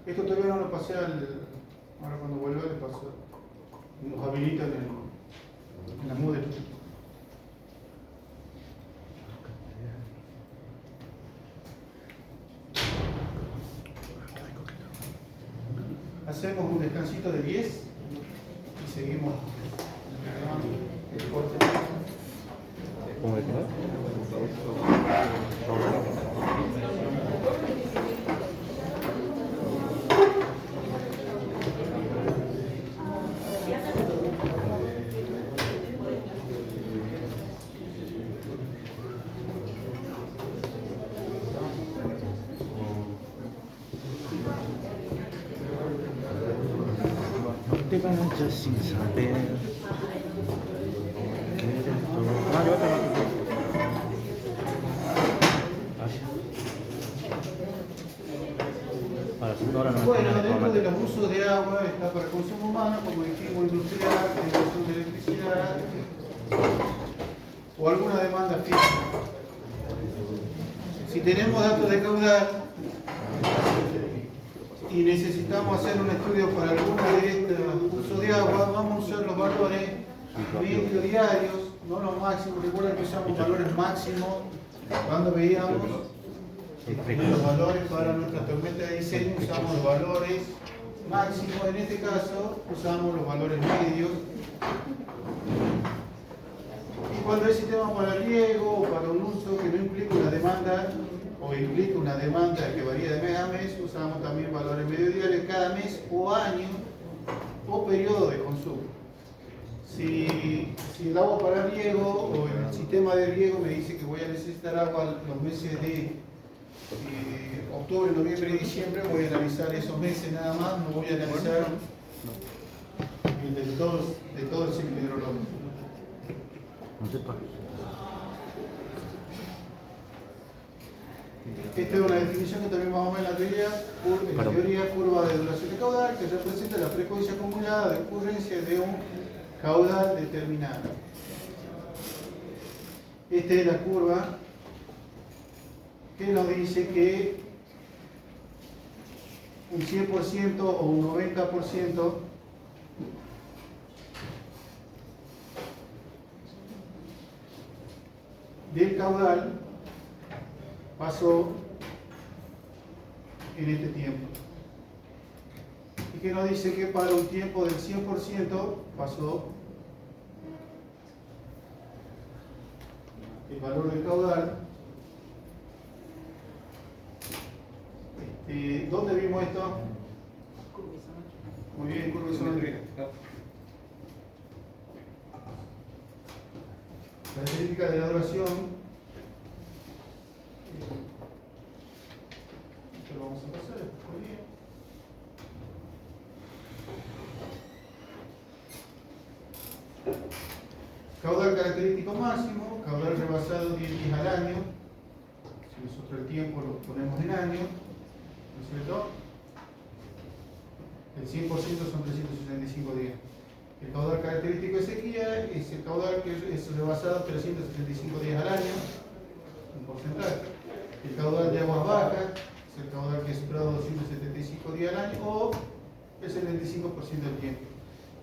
Esto todavía no lo pasé ahora cuando vuelva le paso, los habilitan en la Moodle. Hacemos un descansito de 10 y seguimos el corte. ¿Cómo es? Te vayas sin saber que eres todo. No, yo para segunda hora no me Bueno, tengo dentro de que los usos de agua está para consumo humano, como dijimos, industrial, generación de electricidad o alguna demanda fija. Si tenemos datos de caudal y necesitamos hacer un estudio para alguno de estos usos de agua, vamos a usar los valores medios diarios, no los máximos. Recuerden que usamos valores máximos cuando veíamos los valores para nuestra tormenta de diseño, usamos los valores máximos. En este caso usamos los valores medios. Y cuando el sistema para riego o para un uso que no implica una demanda o implica una demanda que varía de mes a mes, usamos también valores medio diarios cada mes o año o periodo de consumo. Si el agua para riego o el sistema de riego me dice que voy a necesitar agua los meses de octubre, noviembre y diciembre, voy a analizar esos meses nada más, no voy a analizar el de todo el ciclo hidrológico. No sepa. Esta es una definición que también vamos a ver en la teoría curva de duración de caudal, que representa la frecuencia acumulada de ocurrencia de un caudal determinado. Esta es la curva que nos dice que un 100% o un 90% del caudal pasó en este tiempo. Y que nos dice que para un tiempo del 100% pasó el valor del caudal. ¿Dónde vimos esto? Muy bien, curva isométrica. Característica de la duración. Esto lo vamos a pasar. Muy bien. Caudal característico máximo, caudal rebasado 10 días al año. Si nosotros el tiempo lo ponemos en año, ¿no es cierto? El 100% son 365 días. El caudal característico de sequía es el caudal que es rebasado 375 días al año, un porcentaje. El caudal de aguas bajas es el caudal que es superado 275 días al año o el 75% del tiempo.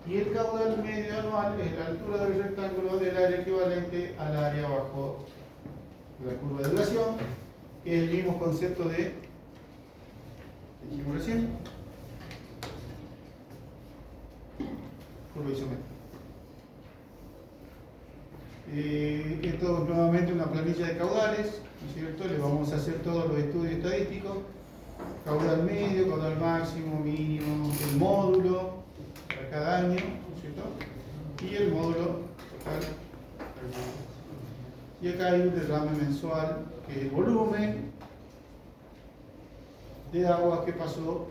Y el caudal medio anual es la altura del rectángulo del área equivalente al área bajo la curva de duración, que es el mismo concepto de dijimos recién, curva isométrica. Esto es nuevamente una planilla de caudales, ¿no es cierto? Le vamos a hacer todos los estudios estadísticos, caudal medio, caudal máximo, mínimo, el módulo. Acá cada año, ¿no es cierto? Y el módulo total. Y acá hay un derrame mensual, que es el volumen de agua que pasó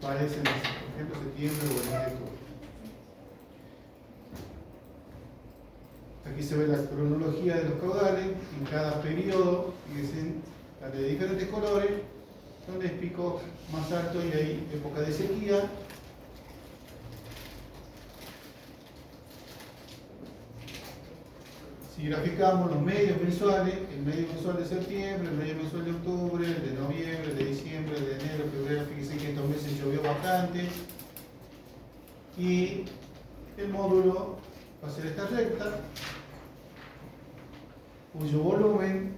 para ese mes, por ejemplo, septiembre o el mes de octubre. Aquí se ve la cronología de los caudales en cada periodo, fíjense, de diferentes colores, donde es pico más alto y hay época de sequía. Si graficamos los medios mensuales, el medio mensual de septiembre, el medio mensual de octubre, el de noviembre, el de diciembre, el de enero, febrero, fíjense que estos meses llovió bastante. Y el módulo va a ser esta recta, cuyo volumen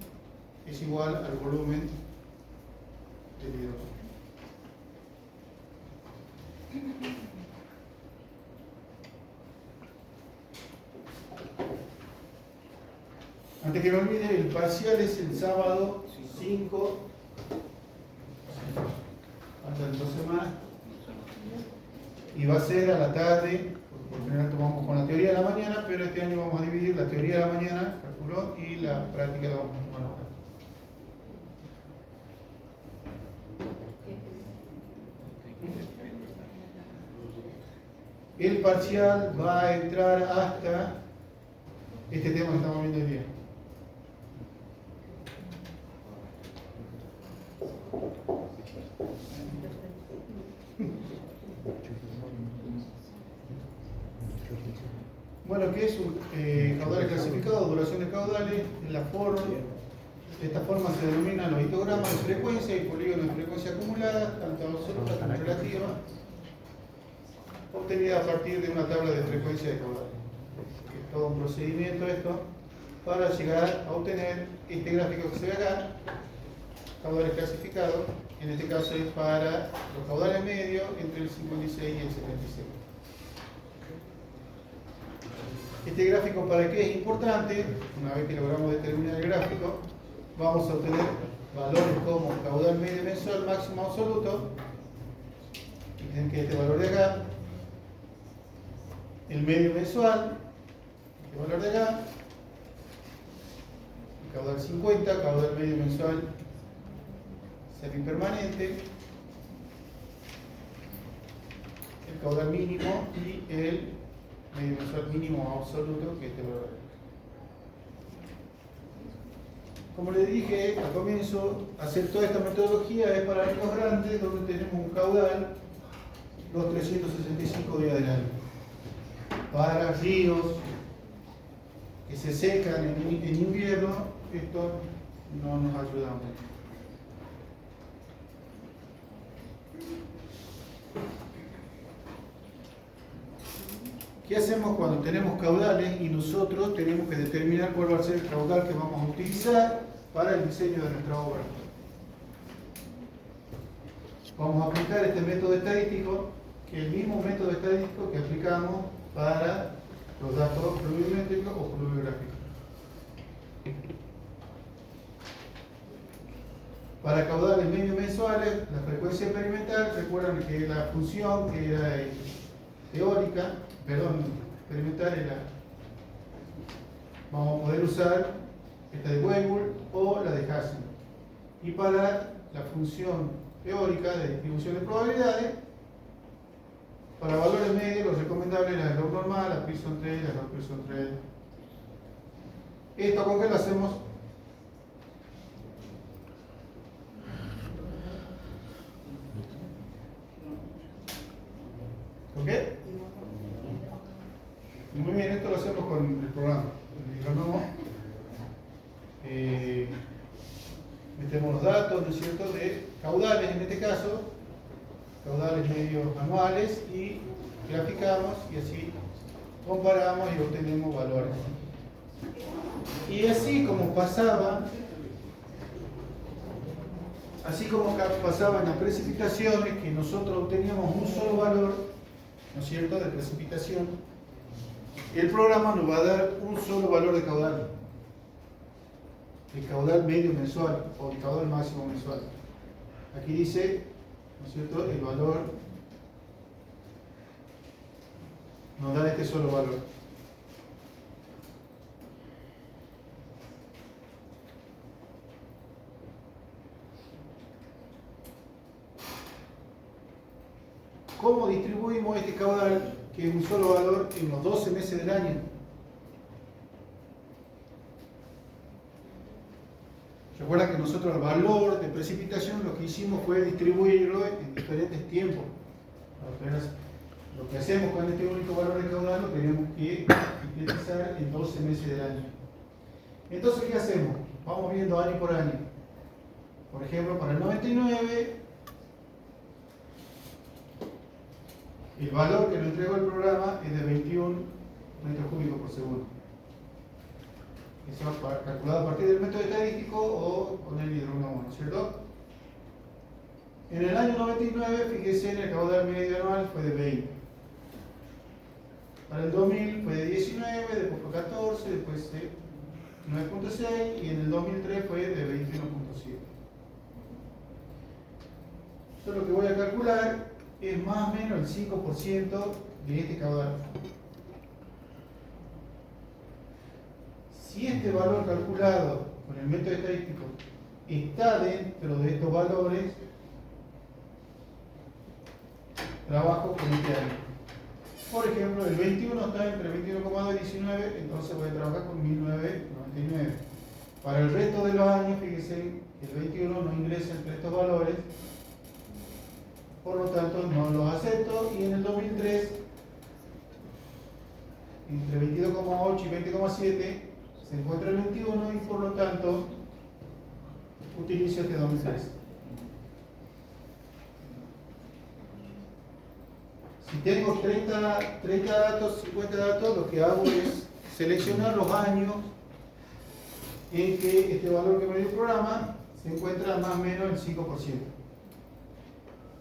es igual al volumen del hidrógeno. Antes que me olvide, el parcial es el sábado 5, faltan 2 semanas, y va a ser a la tarde. Por general tomamos con la teoría de la mañana, pero este año vamos a dividir la teoría de la mañana, calculó, y la práctica la vamos a tomar ahora. El parcial va a entrar hasta este tema que estamos viendo hoy día. Bueno, ¿qué es un caudales clasificados? Duración de caudales, la forma. De esta forma se denominan los histogramas de frecuencia y polígonos de frecuencia acumulada, tanto absoluta como relativa, obtenida a partir de una tabla de frecuencia de caudales. Es todo un procedimiento esto para llegar a obtener este gráfico que se ve acá, caudales clasificados. En este caso es para los caudales medios entre el 56 y el 76. Este gráfico, ¿para qué es importante? Una vez que logramos determinar el gráfico, vamos a obtener valores como caudal medio mensual máximo absoluto. Fíjense que este valor de acá, el medio mensual, este valor de acá, el caudal 50, caudal medio mensual semipermanente, el caudal mínimo y el medio mensual mínimo absoluto, que es este valor. Como les dije al comienzo, hacer toda esta metodología es para ríos grandes donde tenemos un caudal los 365 días del año. Para ríos que se secan en invierno, esto no nos ayuda mucho. ¿Qué hacemos cuando tenemos caudales y nosotros tenemos que determinar cuál va a ser el caudal que vamos a utilizar para el diseño de nuestra obra? Vamos a aplicar este método estadístico, que es el mismo método estadístico que aplicamos para los datos pluviométricos o pluviográficos. Para caudales medio mensuales, la frecuencia experimental, recuerdan que la función que era teórica, experimental era, vamos a poder usar esta de Weibull o la de Hassel. Y para la función teórica de distribución de probabilidades, para valores medios, lo recomendable era el log normal, la Pearson 3, la log Pearson 3. ¿Esto con qué lo hacemos? ¿Con qué? Muy bien, esto lo hacemos con el programa. El hidrónomo. Metemos los datos, ¿no es cierto?, de caudales en este caso, caudales medios anuales, y graficamos y así comparamos y obtenemos valores. Y así como pasaba en las precipitaciones, que nosotros obteníamos un solo valor, ¿no es cierto?, de precipitación, el programa nos va a dar un solo valor de caudal, el caudal medio mensual o el caudal máximo mensual. Aquí dice, ¿no es cierto?, el valor nos da este solo valor. ¿Cómo distribuimos este caudal, que es un solo valor, en los 12 meses del año? Recuerda que nosotros el valor de precipitación lo que hicimos fue distribuirlo en diferentes tiempos. Lo que hacemos con este único valor de caudal lo tenemos que utilizar en 12 meses del año. Entonces, ¿qué hacemos? Vamos viendo año por año. Por ejemplo, para el 99, el valor que nos entregó el programa es de 21 metros cúbicos por segundo. Eso va calculado a partir del método estadístico o con el hidrógrafo, ¿no es cierto? En el año 99, fíjense, el caudal medio anual fue de 20. Para el 2000 fue de 19, después fue 14, después de 9.6 y en el 2003 fue de 21.7. Yo lo que voy a calcular es más o menos el 5% de este caudal. Si este valor calculado con el método estadístico está dentro de estos valores, trabajo con este año. Por ejemplo, el 21 está entre 21,2 y 19, entonces voy a trabajar con 1999. Para el resto de los años, fíjense, el 21 no ingresa entre estos valores, por lo tanto no los acepto, y en el 2003, entre 22,8 y 20,7, se encuentra el 21 y por lo tanto utilizo este 2003. Si tengo 30 datos, 50 datos, lo que hago es seleccionar los años en que este valor que me dio el programa se encuentra más o menos el 5%.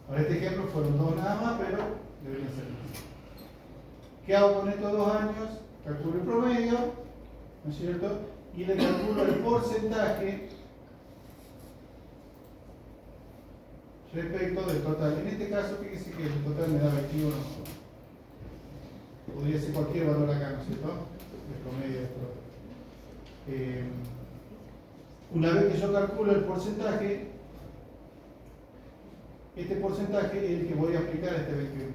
Para este ejemplo fueron 2 nada más, pero deberían ser más. ¿Qué hago con estos 2 años? Calculo el promedio, ¿no es cierto? Y le calculo el porcentaje respecto del total. En este caso, fíjense que el total me da 21. Podría ser cualquier valor acá, ¿no es cierto? El promedio de esto. Una vez que yo calculo el porcentaje, este porcentaje es el que voy a aplicar a este 21.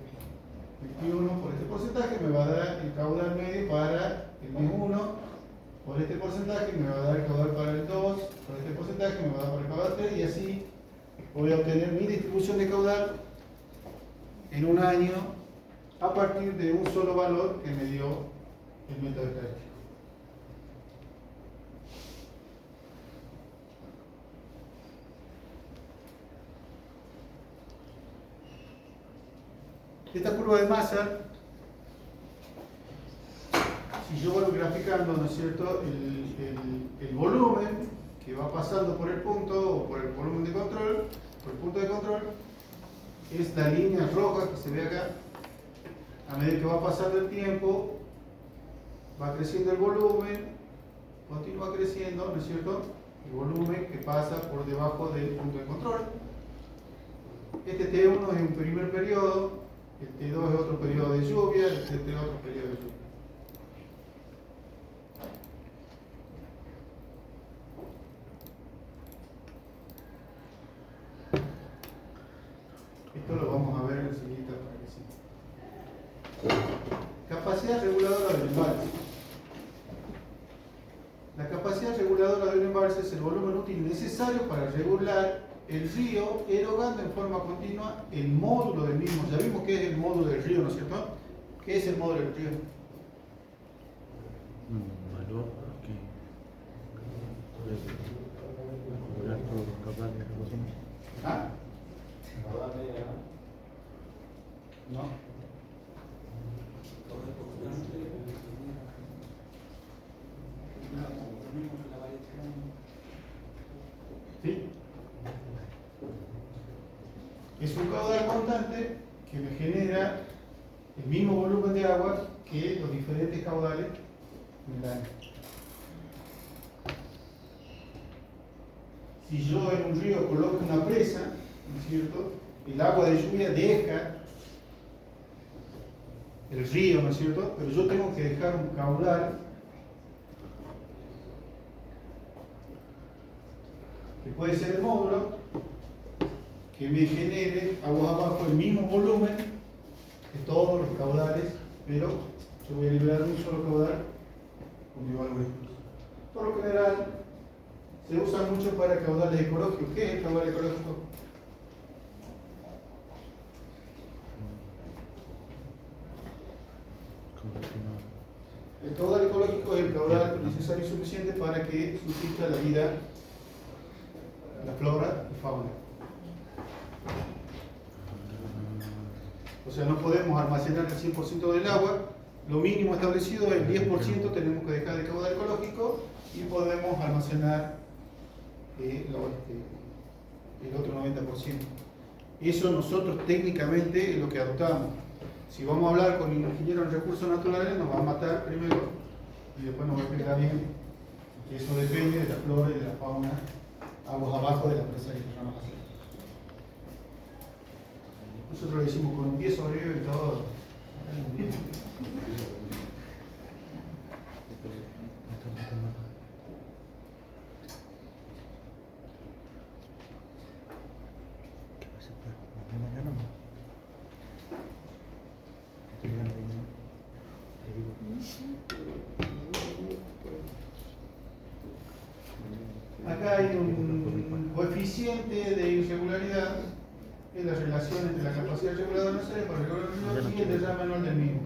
21 por este porcentaje me va a dar el caudal medio para el mes 1. Por este porcentaje me va a dar el caudal para el 2, por este porcentaje me va a dar para el caudal 3 y así voy a obtener mi distribución de caudal en un año a partir de un solo valor que me dio el método estadístico. Esta curva de masa, si yo voy graficando, ¿no es cierto?, el volumen que va pasando por el punto o por el volumen de control, por el punto de control, es la línea roja que se ve acá. A medida que va pasando el tiempo, va creciendo el volumen, continúa creciendo, ¿no es cierto?, el volumen que pasa por debajo del punto de control. Este T1 es un primer periodo, el T2 es otro periodo de lluvia, el T3 es otro periodo de lluvia. Esto lo vamos a ver enseguida para que sí. Capacidad reguladora del embalse. La capacidad reguladora del embalse es el volumen útil necesario para regular el río, erogando en forma continua el módulo del mismo. Ya vimos qué es el módulo del río, ¿no es cierto? ¿Qué es el módulo del río? Valor que regular todos los caudales de los ríos. ¿Ah? No. ¿Sí? Es un caudal constante que me genera el mismo volumen de agua que los diferentes caudales en el año. Si yo en un río coloco una presa, ¿no es cierto?, el agua de lluvia deja el río, ¿no es cierto? Pero yo tengo que dejar un caudal que puede ser el módulo, que me genere aguas abajo el mismo volumen que todos los caudales, pero yo voy a liberar un solo caudal con mi valor incluso. Por lo general, se usa mucho para caudales ecológicos. ¿Qué es el caudal ecológico? El caudal ecológico es el caudal necesario y suficiente para que subsista la vida, la flora y fauna. O sea, no podemos almacenar el 100% del agua, lo mínimo establecido es el 10% tenemos que dejar de caudal ecológico y podemos almacenar el otro 90%. Eso nosotros técnicamente es lo que adoptamos. Si vamos a hablar con un ingeniero en recursos naturales, nos va a matar primero y después nos va a explicar bien que eso depende de la flora y de la fauna aguas abajo de la presa que tenemos que hacer. Nosotros lo hicimos con un pie sobrevive y todo. Acá hay un coeficiente de irregularidad, que es la relación entre la capacidad reguladora de la por el regulador y el derrame anual del mismo.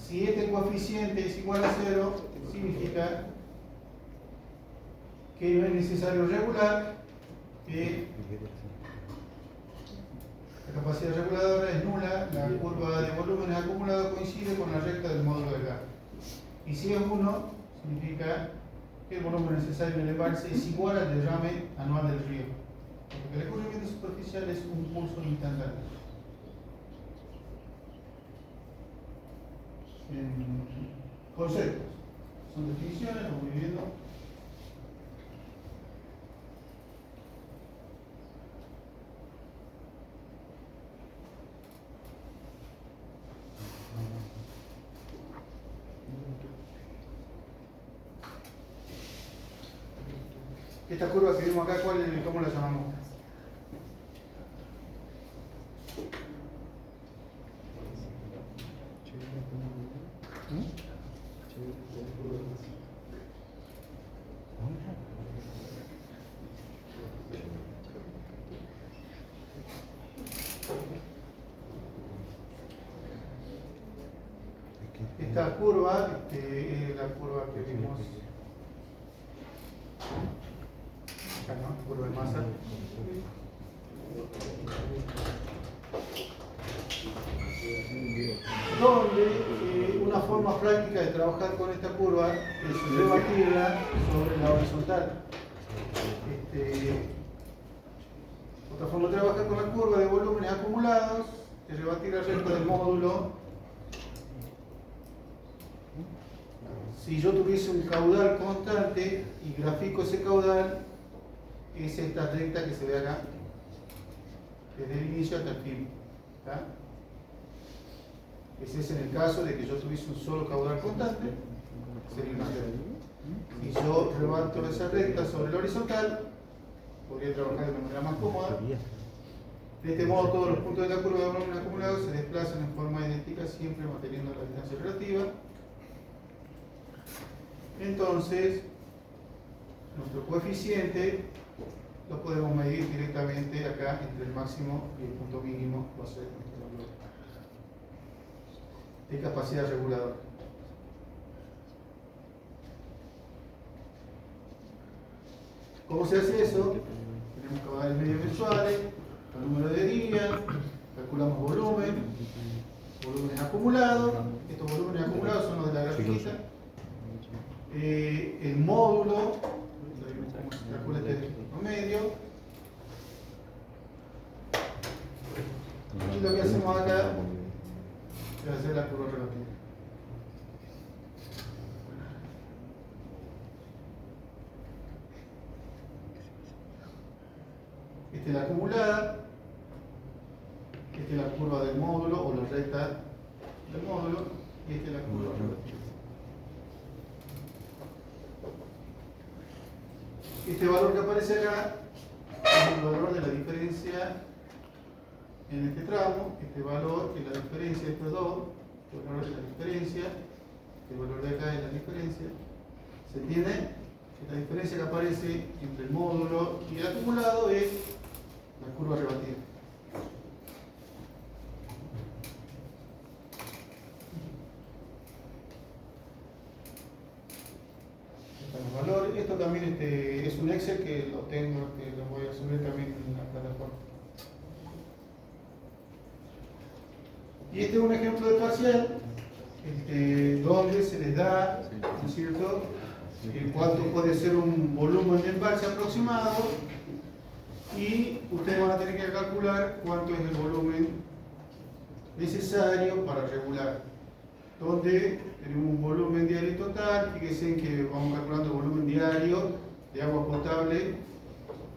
Si este coeficiente es igual a 0, significa que no es necesario regular, que la capacidad reguladora es nula, la curva de volúmenes acumulados coincide con la recta del módulo de gas. Y si es 1, significa que el volumen necesario en el embalse es igual al derrame anual del río. Porque el escurrimiento superficial es un pulso instantáneo. Conceptos. Son definiciones, lo voy viendo. Esta curva que vimos acá, ¿cómo la llamamos? Esta curva es la curva que vimos acá, ¿no? Curva de masa. Donde una forma práctica de trabajar con esta curva es rebatirla sobre la horizontal. Otra forma de trabajar con la curva de volúmenes acumulados es rebatir la recta del módulo. Si yo tuviese un caudal constante y grafico ese caudal, es esta recta que se ve acá, desde el inicio hasta el fin. ¿Está? Ese es en el caso de que yo tuviese un solo caudal constante, sería una recta. Si yo rebato esa recta sobre el horizontal, podría trabajar de una manera más cómoda. De este modo, todos los puntos de la curva de volumen acumulado se desplazan en forma idéntica, siempre manteniendo la distancia relativa. Entonces, nuestro coeficiente lo podemos medir directamente acá entre el máximo y el punto mínimo, va a ser nuestro valor de capacidad reguladora. ¿Cómo se hace eso? Tenemos caudales medios mensuales, el número de días, calculamos volúmenes acumulados. Estos volúmenes acumulados son los de la grafiquita. El módulo, cómo se calcula este promedio. Y lo que hacemos acá es hacer la curva relativa. Esta es la acumulada, esta es la curva del módulo o la recta del módulo y esta es la curva. Este valor que aparece acá es el valor de la diferencia en este tramo. Este valor es la diferencia de estos dos, el valor de la diferencia, el valor de acá es la diferencia. ¿Se entiende? La diferencia que aparece entre el módulo y el acumulado es la curva rebatida. Los valores. Esto también es un Excel que lo tengo, que lo voy a subir también en la plataforma. Y este es un ejemplo de parcial donde se les da, ¿no es cierto?, cuánto puede ser un volumen de embalse aproximado y ustedes van a tener que calcular cuánto es el volumen necesario para regular. Donde tenemos un volumen diario total, fíjense que vamos calculando el volumen diario de agua potable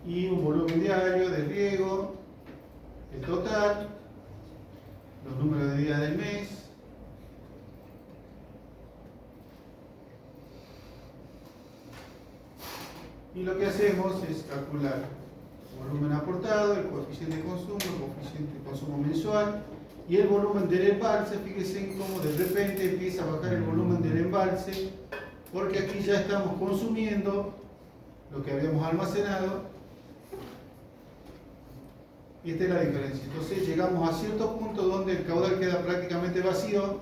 y un volumen diario de riego, el total, los números de días del mes. Y lo que hacemos es calcular el volumen aportado, el coeficiente de consumo, el coeficiente de consumo mensual y el volumen del embalse. Fíjense cómo de repente empieza a bajar el volumen del embalse, porque aquí ya estamos consumiendo lo que habíamos almacenado. Y esta es la diferencia. Entonces llegamos a cierto punto donde el caudal queda prácticamente vacío,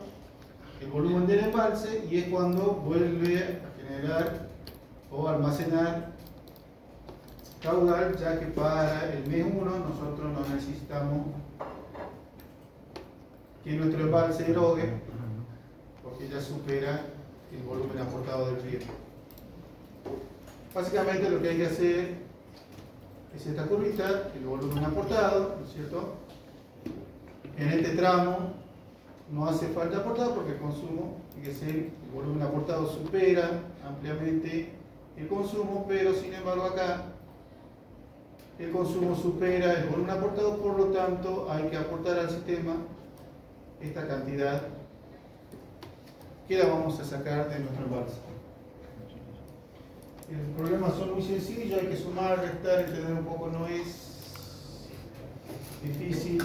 el volumen del embalse, y es cuando vuelve a generar o almacenar caudal, ya que para el mes 1 nosotros no necesitamos que nuestro embalse erogue, porque ya supera el volumen aportado del riego. Básicamente lo que hay que hacer es esta curvita, el volumen aportado, ¿no es cierto? En este tramo no hace falta aportar porque el consumo, fíjese, el volumen aportado supera ampliamente el consumo, pero sin embargo acá el consumo supera el volumen aportado, por lo tanto hay que aportar al sistema esta cantidad que la vamos a sacar de nuestro embalse. Los problemas son muy sencillos, hay que sumar, restar, entender un poco, no es difícil.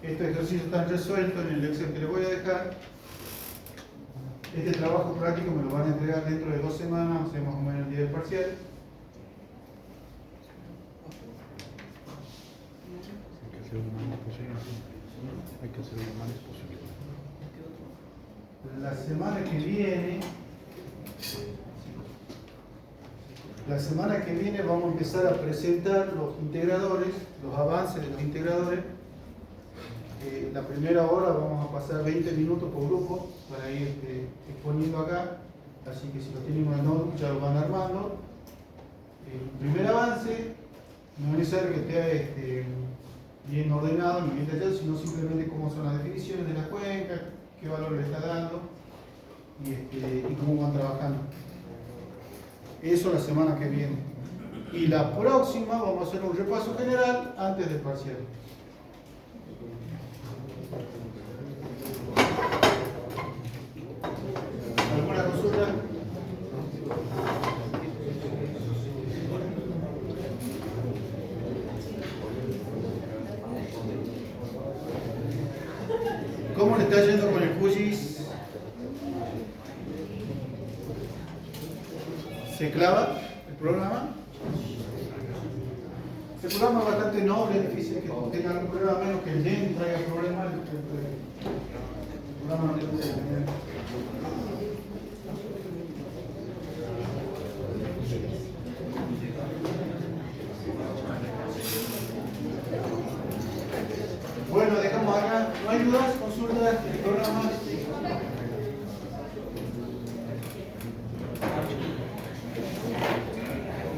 Estos ejercicios están resueltos en el Excel que les voy a dejar. Este trabajo práctico me lo van a entregar dentro de 2 semanas, o sea, más o menos el día del parcial. Hay que hacerlo lo más posible. La semana que viene vamos a empezar a presentar los integradores, los avances de los integradores. La primera hora vamos a pasar 20 minutos por grupo para ir exponiendo acá, así que si lo tienen en el notebook ya lo van armando. El primer avance no es necesario que esté bien ordenado ni bien detallado, sino simplemente cómo son las definiciones de la cuenca, qué valor le está dando y cómo van trabajando. Eso la semana que viene. Y la próxima vamos a hacer un repaso general antes del parcial. ¿Alguna consulta? ¿Cómo le está yendo con el QGIS? ¿Se clava el programa? El programa es bastante noble, es difícil que tenga algún problema, menos que el DEN traiga problemas. El programa no tiene que tener.